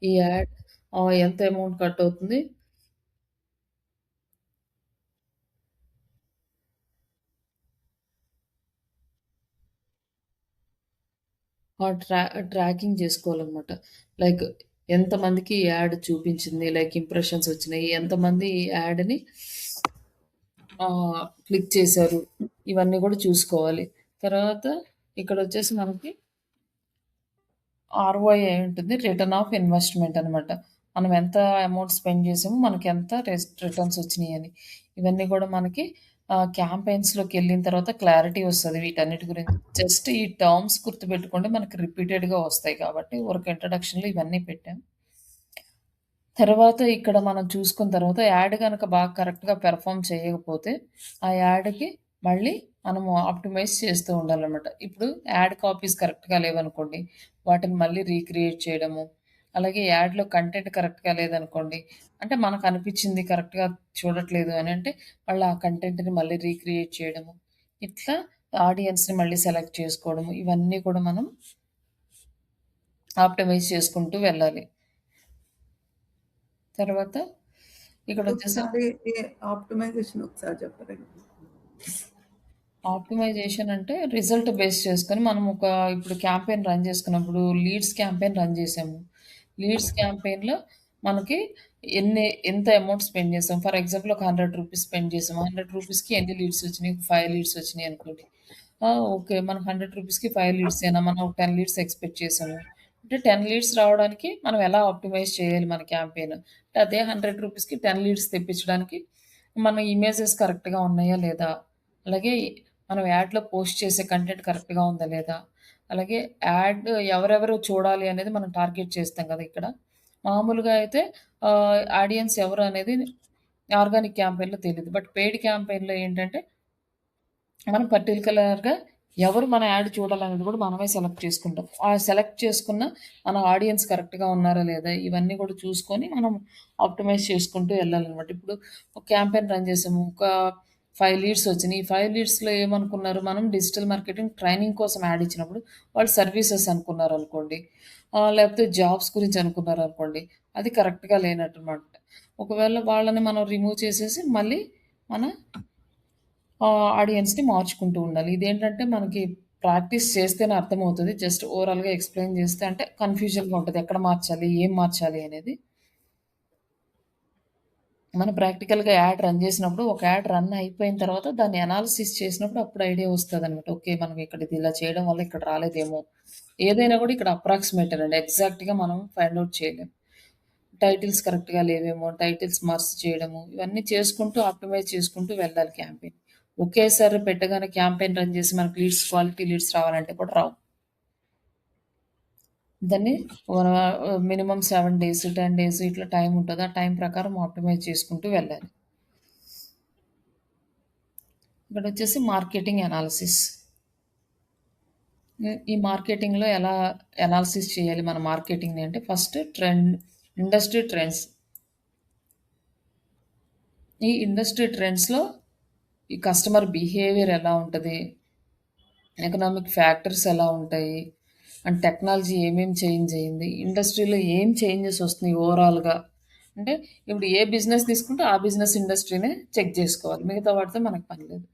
[SPEAKER 2] ఈ యాడ్ ఎంత అమౌంట్ కట్ అవుతుంది? ఆ ట్రాకింగ్ చేసుకోవాలనమాట. లైక్ ఎంతమందికి ఈ యాడ్ చూపించింది? లైక్ ఇంప్రెషన్స్ వచ్చినాయి. ఎంతమంది ఈ యాడ్‌ని క్లిక్ చేశారు? ఇవన్నీ కూడా చూసుకోవాలి. తర్వాత ఇక్కడొచ్చేసి మనకి ఆర్‌ఓఐ ఉంటుంది. రిటర్న్ ఆఫ్ ఇన్వెస్ట్‌మెంట్ అనమాట. మనం ఎంత అమౌంట్ స్పెండ్ చేసామో మనకెంత రిటర్న్స్ వచ్చినియని. ఇవన్నీ కూడా మనకి క్యాంపెయిన్స్‌లోకెళ్ళిన తర్వాత క్లారిటీ వస్తది వీటన్నిటి గురించి. జస్ట్ ఈ టర్మ్స్ గుర్తుపెట్టుకోండి మనకి రిపీటెడ్‌గా వస్తాయి కాబట్టి ఊరికే ఇంట్రడక్షన్‌లో ఇవన్నీ పెట్టాం. తర్వాత ఇక్కడ మనం చూసుకున్న తర్వాత యాడ్ గనక బాగా కరెక్ట్‌గా పెర్ఫార్మ్ చేయకపోతే, ఆ యాడ్‌కి మళ్ళీ మనము ఆప్టిమైజ్ చేస్తూ ఉండాలనమాట. ఇప్పుడు యాడ్ కాపీస్ కరెక్ట్‌గా లేవనుకోండి, వాటిని మళ్ళీ రీక్రియేట్ చేయడము. అలాగే యాడ్‌లో కంటెంట్ కరెక్ట్‌గా లేదనుకోండి, అంటే మనకనిపిచ్చింది కరెక్ట్‌గా చూడట్లేదు అనంటే, మళ్ళీ ఆ కంటెంట్‌ని మళ్ళీ రీక్రియేట్ చేయడము. ఇట్లా ఆడియన్స్‌ని మళ్ళీ సెలెక్ట్ చేసుకోవడము. ఇవన్నీ కూడా మనం ఆప్టిమైజ్ చేసుకుంటూ వెళ్ళాలి. తర్వాత ఇక్కడొచ్చేసి
[SPEAKER 1] ఒకసారి ఈ ఆప్టిమైజేషన్ ఒకసారి చెప్పరండి?
[SPEAKER 2] ఆప్టిమైజేషన్ అంటే రిజల్ట్ బేస్ చేసుకొని మనం ఇప్పుడు క్యాంపెయిన్ రన్ చేసుకున్నప్పుడు లీడ్స్ క్యాంపెయిన్ రన్ చేసాము. లీడ్స్ క్యాంపెయిన్‌లో మనకి ఎంత అమౌంట్ స్పెండ్ చేసాం. ఫర్ ఎగ్జాంపుల్ ఒక రూ. 100 స్పెండ్ చేసాం. రూ. 100కి ఎన్ని లీడ్స్ వచ్చినాయి? 5 లీడ్స్ వచ్చినాయి అనుకోండి. ఓకే. మనకు రూ. 100కి 5 లీడ్సేనా? మనం ఒక 10 లీడ్స్ ఎక్స్‌పెక్ట్ చేసాము. అంటే 10 లీడ్స్ రావడానికి మనం ఎలా ఆప్టిమైజ్ చేయాలి మన క్యాంపెయిన్? అంటే అదే రూ. 100కి 10 లీడ్స్ తెప్పించడానికి మన ఇమేజెస్ కరెక్ట్‌గా ఉన్నాయా లేదా? అలాగే మనం యాడ్‌లో పోస్ట్ చేసే కంటెంట్ కరెక్ట్‌గా ఉందా లేదా? అలాగే యాడ్ ఎవరెవరు చూడాలి అనేది మనం టార్గెట్ చేస్తాం కదా! ఇక్కడ. మామూలుగా అయితే ఆడియన్స్ ఎవరు అనేది ఆర్గానిక్ క్యాంపెయిన్‌లో తెలీదు. బట్ పెయిడ్ క్యాంపెయిన్‌లో ఏంటంటే మనం పర్టిక్యులర్‌గా ఎవరు మన యాడ్ చూడాలనేది కూడా మనమే సెలెక్ట్ చేసుకుంటాం. ఆ సెలెక్ట్ చేసుకున్న మన ఆడియన్స్ కరెక్ట్‌గా ఉన్నారా లేదా? ఇవన్నీ కూడా చూసుకొని మనం ఆప్టిమైజ్ చేసుకుంటూ వెళ్ళాలనమాట. ఇప్పుడు ఒక క్యాంపెయిన్ రన్ చేసాము. ఒక 5 లీడ్స్ వచ్చినియి. ఈ 5 లీడ్స్‌లో ఏమనుకున్నారు? మనం డిజిటల్ మార్కెటింగ్ ట్రైనింగ్ కోసం యాడ్ ఇచ్చినప్పుడు వాళ్ళు సర్వీసెస్ అనుకున్నారనుకోండి. లేకపోతే జాబ్స్ గురించి అనుకున్నారనుకోండి. అది కరెక్ట్‌గా లేనట్టనమాట. ఒకవేళ వాళ్ళని మనం రిమూవ్ చేసేసి మళ్ళీ మన ఆడియన్స్‌ని మార్చుకుంటూ ఉండాలి. ఇదేంటంటే మనకి ప్రాక్టీస్ చేస్తేనే అర్థమవుతది. జస్ట్ ఓవరాల్‌గా ఎక్స్‌ప్లెయిన్ చేస్తే అంటే కన్‌ఫ్యూజన్‌గా ఉంటది. ఎక్కడ మార్చాలి? ఏం మార్చాలి అనేది. మనం ప్రాక్టికల్‌గా యాడ్ రన్ చేసినప్పుడు, ఒక యాడ్ రన్ అయిపోయిన తర్వాత దాన్ని అనాలిసిస్ చేసినప్పుడు అప్పుడు ఐడియా వస్తదనమాట. ఓకే. మనం ఇక్కడ ఇది ఇలా చేయడం వల్ల ఇక్కడ రాలేదేమో! ఏదైనా కూడా ఇక్కడ అప్రాక్సిమేటేనండి. ఎగ్జాక్ట్‌గా మనం ఫైండ్ ఔట్ చేయలేం. టైటిల్స్ కరెక్ట్‌గా లేవేమో, టైటిల్స్ మార్చి చేయడము, ఇవన్నీ చేసుకుంటూ ఆప్టిమైజ్ చేసుకుంటూ వెళ్ళాలి క్యాంపెయిన్. ఒకేసారి పెట్టగానే క్యాంపెయిన్ రన్ చేసి మనకు క్వాలిటీ లీడ్స్ రావాలంటే కూడా రావు. దాన్ని మినిమమ్ 7 డేస్, 10 డేస్ ఇట్లా టైం ఉంటది. ఆ టైం ప్రకారం ఆప్టిమైజ్ చేసుకుంటూ వెళ్ళాలి. ఇక్కడొచ్చేసి మార్కెటింగ్ అనాలిసిస్. ఈ మార్కెటింగ్‌లో ఎలా అనాలిసిస్ చేయాలి మన మార్కెటింగ్‌ని అంటే ఫస్ట్ ఇండస్ట్రీ ట్రెండ్స్. ఈ ఇండస్ట్రీ ట్రెండ్స్‌లో ఈ కస్టమర్ బిహేవియర్ ఎలా ఉంటది? ఎకనామిక్ ఫ్యాక్టర్స్ ఎలా ఉంటాయి? అండ్ టెక్నాలజీ ఏమేం చేంజ్ అయింది? ఇండస్ట్రీలో ఏం చేంజెస్ వస్తున్నాయి ఓవరాల్‌గా? అంటే ఇప్పుడు ఏ బిజినెస్ తీసుకుంటే ఆ బిజినెస్ ఇండస్ట్రీనే చెక్ జేసుకోవాలి. మిగతా వాటితో మనకు పని లేదు.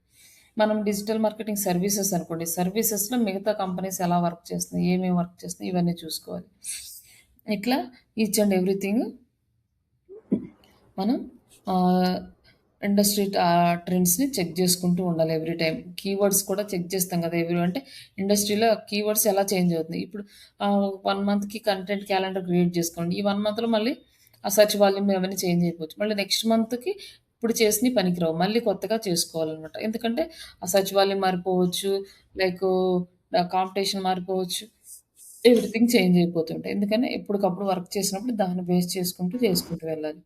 [SPEAKER 2] మనం డిజిటల్ మార్కెటింగ్ సర్వీసెస్ అనుకోండి. సర్వీసెస్‌లో మిగతా కంపెనీస్ ఎలా వర్క్ చేస్తున్నాయి? ఏమేమి వర్క్ చేస్తున్నాయి? ఇవన్నీ చూసుకోవాలి. ఇట్లా ఈచ్ అండ్ ఎవ్రీథింగ్ మనం ఆహ్, ఇండస్ట్రీ ట్రెండ్స్‌ని చెక్ చేసుకుంటూ ఉండాలి ఎవ్రీ టైమ్. కీవర్డ్స్ కూడా చెక్ చేస్తాం కదా! అంటే ఇండస్ట్రీలో కీవర్డ్స్ ఎలా చేంజ్ అవుతున్నాయి. ఇప్పుడు 1 మంత్‌కి కంటెంట్ క్యాలెండర్ క్రియేట్ చేసుకోండి. ఈ 1 మంత్‌లో మళ్ళీ ఆ సెర్చ్ వాల్యూమ్ అవన్నీ చేంజ్ అయిపోవచ్చు. మళ్ళీ నెక్స్ట్ మంత్‌కి ఇప్పుడు చేసినయి పనికిరావు. మళ్ళీ కొత్తగా చేసుకోవాలనమాట. ఎందుకంటే ఆ సెర్చ్ వాల్యూమ్ మారిపోవచ్చు. లైకు కాంపిటీషన్ మారిపోవచ్చు. ఎవ్రీథింగ్ చేంజ్ అయిపోతుంటాయి. ఎందుకని ఎప్పటికప్పుడు వర్క్ చేసినప్పుడు దాన్ని బేస్ చేసుకుంటూ వెళ్ళాలి.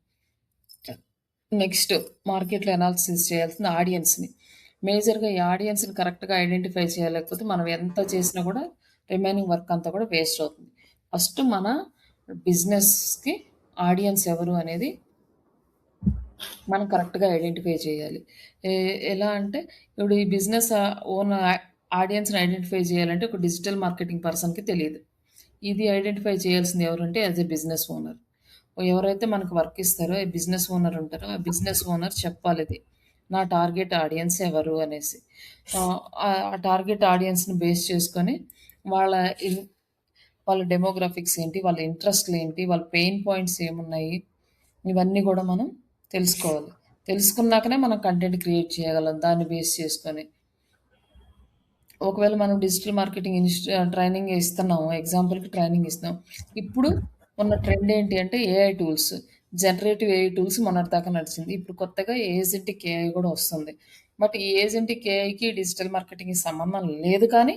[SPEAKER 2] నెక్స్ట్ మార్కెట్‌లో అనాలిసిస్ చేయాల్సింది ఆడియన్స్‌ని. మేజర్‌గా ఈ ఆడియన్స్‌ని కరెక్ట్‌గా ఐడెంటిఫై చేయలేకపోతే మనం ఎంత చేసినా కూడా రిమైనింగ్ వర్క్ అంతా కూడా వేస్ట్ అవుతుంది. ఫస్ట్ మన బిజినెస్‌కి ఆడియన్స్ ఎవరు అనేది మనం కరెక్ట్‌గా ఐడెంటిఫై చేయాలి. ఎ ఎలా అంటే ఇప్పుడు ఈ బిజినెస్ ఓన్ ఆడియన్స్‌ని ఐడెంటిఫై చేయాలంటే ఒక డిజిటల్ మార్కెటింగ్ పర్సన్‌కి తెలీదు. ఇది ఐడెంటిఫై చేయాల్సింది ఎవరంటే యాస్ ఎ బిజినెస్ ఓనర్. ఎవరైతే మనకు వర్క్ ఇస్తారో ఈ బిజినెస్ ఓనర్ ఉంటారో, ఆ బిజినెస్ ఓనర్ చెప్పాలిది. నా టార్గెట్ ఆడియన్స్ ఎవరు అనేసి. ఆ టార్గెట్ ఆడియన్స్‌ని బేస్ చేసుకొని వాళ్ళ ఇన్ వాళ్ళ డెమోగ్రాఫిక్స్ ఏంటి, వాళ్ళ ఇంట్రెస్ట్‌లేంటి, వాళ్ళ పెయిన్ పాయింట్స్ ఏమున్నాయి, ఇవన్నీ గూడా మనం తెలుసుకోవాలి. తెలుసుకున్నాకనే మనం కంటెంట్ క్రియేట్ చేయగలం దాన్ని బేస్ చేసుకొని. ఒకవేళ మనం డిజిటల్ మార్కెటింగ్ ట్రైనింగ్ ఇస్తున్నాము. ఎగ్జాంపుల్‌కి ట్రైనింగ్ ఇస్తున్నాం. ఇప్పుడు ఉన్న ట్రెండ్ ఏంటి అంటే AI tools. Generative AI tools మొన్నటిదాకా నడిచింది. ఇప్పుడు కొత్తగా ఏజెంటిక్ ఏఐ గూడా వస్తుంది. బట్ ఈ ఏజెంటిక్ ఏఐకి డిజిటల్ మార్కెటింగ్‌కి సంబంధం లేదు కానీ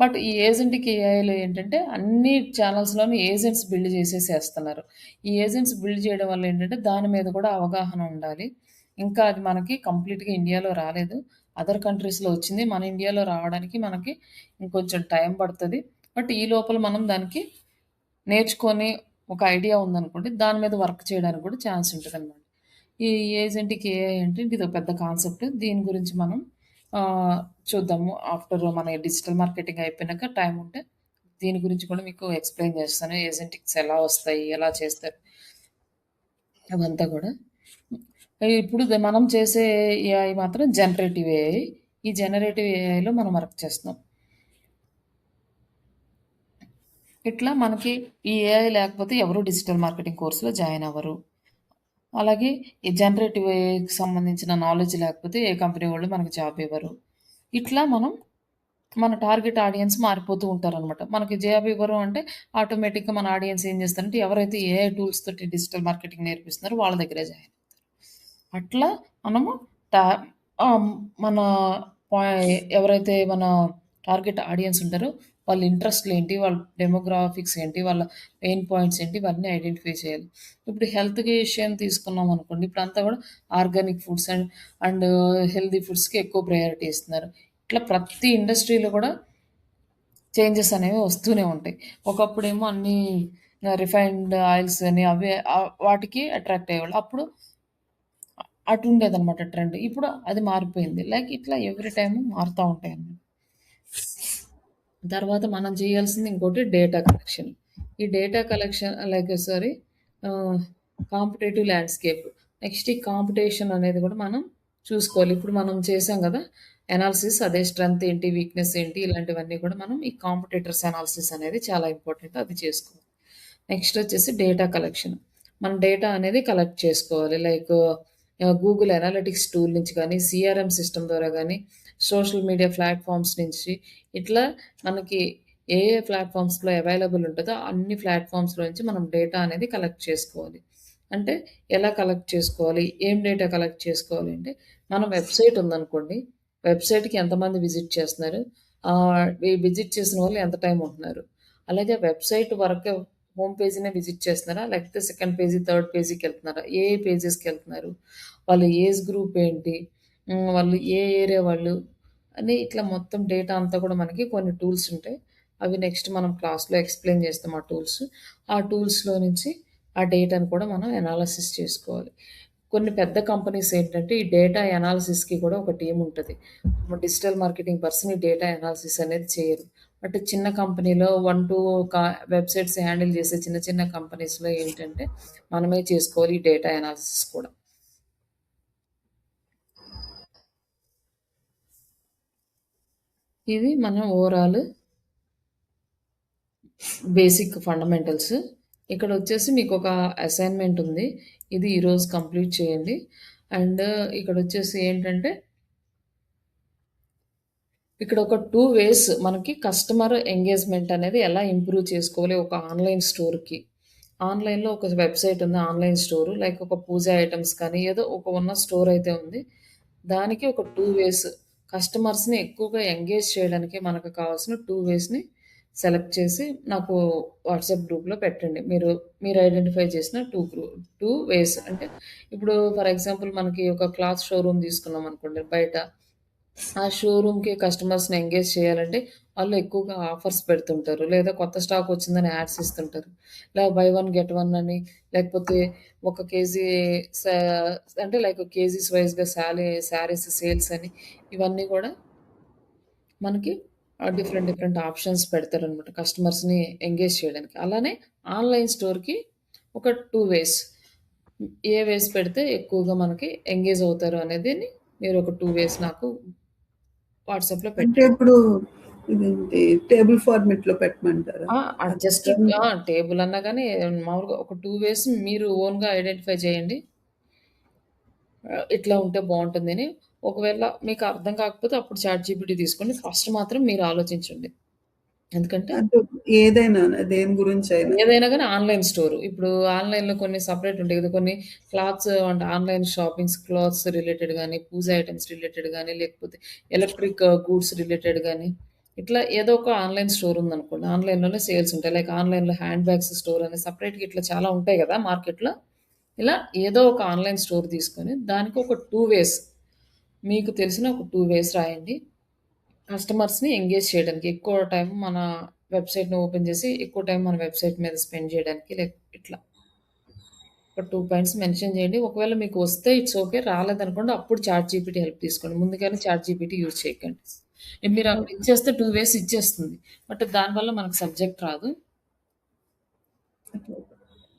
[SPEAKER 2] బట్ ఈ ఏజెంట్‌కి ఏఐలో ఏంటంటే అన్ని ఛానల్స్‌లోని ఏజెంట్స్ బిల్డ్ చేసేసేస్తున్నారు. ఈ ఏజెంట్స్ బిల్డ్ చేయడం వల్ల ఏంటంటే దాని మీద కూడా అవగాహన ఉండాలి. ఇంకా అది మనకి కంప్లీట్‌గా ఇండియాలో రాలేదు. అదర్ కంట్రీస్‌లో వచ్చింది. మన ఇండియాలో రావడానికి మనకి ఇంకొంచెం టైం పడతది. బట్ ఈ లోపల మనం దానికి నేర్చుకొని ఒక ఐడియా ఉందనుకోండి, దాని మీద వర్క్ చేయడానికి కూడా ఛాన్స్ ఉంటదనమాట. ఈ ఏజెంట్‌కి ఏఐ అంటే ఇదో పెద్ద కాన్సెప్ట్. దీని గురించి మనం ఆహ్, చూద్దాము. ఆఫ్టర్ మన డిజిటల్ మార్కెటింగ్ అయిపోయినాక టైం ఉంటే దీని గురించి కూడా మీకు ఎక్స్‌ప్లెయిన్ చేస్తాను. ఏజెంటిక్స్ ఎలా వస్తాయి? ఎలా చేస్తారు? అవంతా కూడా. ఇప్పుడు మనం చేసే ఏఐ మాత్రం జనరేటివ్ ఏఐ. ఈ జనరేటివ్ ఏఐలో మనం వర్క్ చేస్తున్నాం. ఇట్లా మనకి ఈ ఏఐ లేకపోతే ఎవరు డిజిటల్ మార్కెటింగ్ కోర్స్‌లో జాయిన్ అవ్వరు. అలాగే ఈ జనరేటివ్ ఏఐకి సంబంధించిన నాలెడ్జ్ లేకపోతే ఏ కంపెనీ వాళ్ళు మనకు జాబ్ ఇవ్వరు. ఇట్లా మనం మన టార్గెట్ ఆడియన్స్ మారిపోతూ ఉంటారనమాట. మనకి జాబ్ ఇవ్వరు అంటే ఆటోమేటిక్‌గా మన ఆడియన్స్ ఏం చేస్తారంటే ఎవరైతే ఏఐ టూల్స్ తోటి డిజిటల్ మార్కెటింగ్ నేర్పిస్తున్నారో వాళ్ళ దగ్గరే జాయిన్ అట్లా మనము టా ఆహ్, మన ఎవరైతే మన టార్గెట్ ఆడియన్స్ ఉంటారో వాళ్ళ ఇంట్రెస్ట్‌లేంటి, వాళ్ళ డెమోగ్రాఫిక్స్ ఏంటి, వాళ్ళ పెయిన్ పాయింట్స్ ఏంటి ఇవన్నీ ఐడెంటిఫై చేయాలి. ఇప్పుడు హెల్త్‌కి విషయం తీసుకున్నామనుకోండి, ఇప్పుడంతా కూడా ఆర్గానిక్ ఫుడ్స్ అండ్ హెల్తీ ఫుడ్స్‌కి ఎక్కువ ప్రయారిటీ ఇస్తున్నారు. ఇట్లా ప్రతి ఇండస్ట్రీలో కూడా చేంజెస్ అనేవి వస్తూనే ఉంటాయి. ఒకప్పుడేమో అన్నీ రిఫైన్డ్ ఆయిల్స్ అని అవే వాటికి అట్రాక్ట్ అయ్యేవాళ్ళు. అప్పుడు అటుండేదనమాట ట్రెండ్. ఇప్పుడు అది మారిపోయింది. లైక్ ఇట్లా ఎవ్రీ టైము మారుతా ఉంటాయన్నమాట. తర్వాత మనం చేయాల్సింది ఇంకోటి డేటా కలెక్షన్. ఈ డేటా కలెక్షన్ లైక్ సారీ ఆహ్, కాంపిటీటివ్ ల్యాండ్‌స్కేప్. నెక్స్ట్ ఈ కాంపిటీషన్ అనేది కూడా మనం చూసుకోవాలి. ఇప్పుడు మనం చేసాం గదా! అనాలిసిస్ అదే స్ట్రెంత్ ఏంటి, వీక్‌నెస్ ఏంటి ఇలాంటివన్నీ కూడా మనం ఈ కాంపిటీటర్స్ అనాలిసిస్ అనేది చాలా ఇంపార్టెంట్. అది చేసుకోవాలి. నెక్స్ట్ వచ్చేసి డేటా కలెక్షన్. మనం డేటా అనేది కలెక్ట్ చేసుకోవాలి. లైక్ గూగుల్ అనలిటిక్స్ టూల్ నుంచి గానీ, సీఆర్ఎం సిస్టమ్ ద్వారా గానీ, సోషల్ మీడియా ప్లాట్‌ఫార్మ్స్ నుంచి ఇట్లా మనకి ఏ ఏ ప్లాట్‌ఫార్మ్స్‌లో అవైలబుల్ ఉంటదో అన్ని ప్లాట్‌ఫార్మ్స్‌లో నుంచి మనం డేటా అనేది కలెక్ట్ చేసుకోవాలి. అంటే ఎలా కలెక్ట్ చేసుకోవాలి? ఏం డేటా కలెక్ట్ చేసుకోవాలి అంటే, మన వెబ్‌సైట్ ఉందనుకోండి. వెబ్‌సైట్‌కి ఎంతమంది విజిట్ చేస్తున్నారు? ఈ విజిట్ చేసిన వాళ్ళు ఎంత టైమ్ ఉంటున్నారు? అలాగే వెబ్‌సైట్ వరకే హోమ్ పేజీనే విజిట్ చేస్తున్నారా? లేకపోతే సెకండ్ పేజీ, థర్డ్ పేజీకెళ్తున్నారా? ఏ ఏ పేజెస్‌కెళ్తున్నారు? వాళ్ళ ఏజ్ గ్రూప్ ఏంటి? వాళ్ళు ఏ ఏరియా వాళ్ళు? అని ఇట్లా మొత్తం డేటా అంతా కూడా మనకి కొన్ని టూల్స్ ఉంటాయి. అవి నెక్స్ట్ మనం క్లాస్‌లో ఎక్స్‌ప్లెయిన్ చేస్తాం ఆ టూల్స్. ఆ టూల్స్‌లో నుంచి ఆ డేటాను కూడా మనం అనాలిసిస్ చేసుకోవాలి. కొన్ని పెద్ద కంపెనీస్ ఏంటంటే ఈ డేటా అనాలిసిస్‌కి కూడా ఒక టీమ్ ఉంటది. డిజిటల్ మార్కెటింగ్ పర్సన్ ఈ డేటా అనాలిసిస్ అనేది చేయరు. బట్ చిన్న కంపెనీలో 1, 2 క వెబ్‌సైట్స్ హ్యాండిల్ చేసే చిన్న చిన్న కంపెనీస్‌లో ఏంటంటే మనమే చేసుకోవాలి ఈ డేటా అనాలిసిస్ కూడా. ఇది మన ఓవరాల్ బేసిక్ ఫండమెంటల్స్. ఇక్కడొచ్చేసి మీకొక అసైన్‌మెంట్ ఉంది. ఇది ఈరోజు కంప్లీట్ చేయండి. అండ్ ఇక్కడొచ్చేసి ఏంటంటే, ఇక్కడ ఒక 2 వేస్ మనకి కస్టమర్ ఎంగేజ్‌మెంట్ అనేది ఎలా ఇంప్రూవ్ చేసుకోవాలి ఒక ఆన్‌లైన్ స్టోర్‌కి. ఆన్‌లైన్‌లో ఒక వెబ్‌సైట్ ఉంది. ఆన్‌లైన్ స్టోర్ లైక్ ఒక పూజ ఐటెమ్స్ కానీ ఏదో ఒక ఉన్న స్టోర్ అయితే ఉంది. దానికి ఒక 2 వేస్ కస్టమర్స్‌ని ఎక్కువగా ఎంగేజ్ చేయడానికి మనకు కావాల్సిన 2 వేస్‌ని సెలెక్ట్ చేసి నాకు వాట్సాప్ గ్రూప్‌లో పెట్టండి. మీరు ఐడెంటిఫై చేసిన 2 వేస్ అంటే ఇప్పుడు ఫర్ ఎగ్జాంపుల్ మనకి ఒక క్లాత్ షోరూమ్ తీసుకున్నామనుకోండి బయట. ఆ షోరూమ్‌కి కస్టమర్స్‌ని ఎంగేజ్ చేయాలంటే వాళ్ళు ఎక్కువగా ఆఫర్స్ పెడుతుంటారు. లేదా కొత్త స్టాక్ వచ్చిందని యాడ్స్ ఇస్తుంటారు. బై వన్ గెట్ వన్ అని లేకపోతే ఒక కేజీ సా అంటే లైక్ కేజీస్ వైస్‌గా శారీస్ సేల్స్ అని ఇవన్నీ గూడా మనకి డిఫరెంట్ డిఫరెంట్ ఆప్షన్స్ పెడతారనమాట కస్టమర్స్‌ని ఎంగేజ్ చేయడానికి. అలానే ఆన్‌లైన్ స్టోర్‌కి ఒక 2 వేస్. ఏ వేస్ పెడితే ఎక్కువగా మనకి ఎంగేజ్ అవుతారు అనేదిని మీరు ఒక 2 వేస్ నాకు వాట్సాప్‌లో
[SPEAKER 1] అంటే
[SPEAKER 2] పెట్టండి.
[SPEAKER 1] ఇప్పుడు ఇదేంటి టేబుల్ ఫార్మాట్‌లో పెట్టమంటారా?
[SPEAKER 2] జస్ట్
[SPEAKER 1] అట్లా
[SPEAKER 2] టేబుల్ అన్నా గాని మామూలుగా ఒక 2 వేస్ మీరు ఓన్‌గా ఐడెంటిఫై చేయండి. ఇట్లా ఉంటే బావుంటుందని. ఒకవేళ మీకు అర్థం కాకపోతే అప్పుడు చాట్‌జీపీటీ తీసుకోండి. ఫస్ట్ మాత్రం మీరు ఆలోచించండి. ఎందుకంటే
[SPEAKER 1] అంటే ఏదైనానా? దేని గురించైనా?
[SPEAKER 2] ఏదైనా గాని ఆన్‌లైన్ స్టోరు. ఇప్పుడు ఆన్‌లైన్‌లో కొన్ని సెపరేట్ ఉంటాయి కదా! కొన్ని క్లాత్స్ అంటే ఆన్‌లైన్ షాపింగ్స్ క్లాత్స్ రిలేటెడ్ గాని, పూజ ఐటెమ్స్ రిలేటెడ్ గాని, లేకపోతే ఎలక్ట్రిక్ గూడ్స్ రిలేటెడ్ గాని, ఇట్లా ఏదో ఒక ఆన్‌లైన్ స్టోర్ ఉందనుకోండి. ఆన్‌లైన్‌లోనే సేల్స్ ఉంటాయి. లైక్ ఆన్‌లైన్‌లో హ్యాండ్ బ్యాగ్స్ స్టోర్ అని సెపరేట్‌గా ఇట్లా చాలా ఉంటాయి గదా! మార్కెట్‌లో. ఇలా ఏదో ఒక ఆన్‌లైన్ స్టోర్ తీసుకొని దానికి ఒక 2 వేస్ మీకు తెలిసిన ఒక 2 వేస్ రాయండి. కస్టమర్స్‌ని ఎంగేజ్ చేయడానికి. ఎక్కువ టైం మన వెబ్‌సైట్‌ని ఓపెన్ చేసి, ఎక్కువ టైం మన వెబ్‌సైట్ మీద స్పెండ్ చేయడానికి ఇట్లా. ఒక 2 పాయింట్స్ మెన్షన్ చేయండి. ఒకవేళ మీకు వస్తే ఇట్స్ ఓకే. రాలేదనుకోండి అప్పుడు చాట్‌జీపీటీ హెల్ప్ తీసుకోండి. ముందుగానే చాట్‌జీపీటీ యూజ్ చేయకండి. మీరు అక్కడ
[SPEAKER 1] ఓకే.
[SPEAKER 2] ఇచ్చేస్తే 2 వేస్ ఇచ్చేస్తుంది. బట్ దానివల్ల మనకు సబ్జెక్ట్ రాదు.
[SPEAKER 1] అట్లా.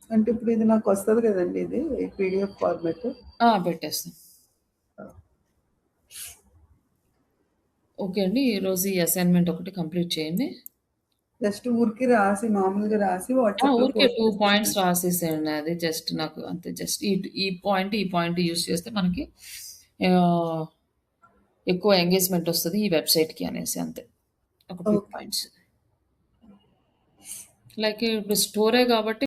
[SPEAKER 1] అంటే ఇప్పుడు ఇది నాకొస్తది కదండీ ఇది పీడీఎఫ్ ఫార్మాట్.
[SPEAKER 2] పెట్టేస్తాను. ఓకే అండి. ఈరోజు ఈ అసైన్‌మెంట్ ఒకటి కంప్లీట్ చేయండి.
[SPEAKER 1] జస్ట్ ఊరికే రాసి మామూలుగా రాసి వాట్సాప్‌లో
[SPEAKER 2] ఊరికే
[SPEAKER 1] పోస్ట్
[SPEAKER 2] 2 పాయింట్స్
[SPEAKER 1] చేసేస్తాను.
[SPEAKER 2] రాసేసేయండి. అది జస్ట్ నాకు అంతే. జస్ట్ ఈ పాయింట్ యూజ్ చేస్తే మనకి ఆహ్, ఎక్కువ ఎంగేజ్‌మెంట్ ఒస్తది ఈ వెబ్‌సైట్‌కి అనేసి అంతే. ఒక 2
[SPEAKER 1] ఓకే.
[SPEAKER 2] పాయింట్స్. లైక్ ఇప్పుడు స్టోరే గాబట్టి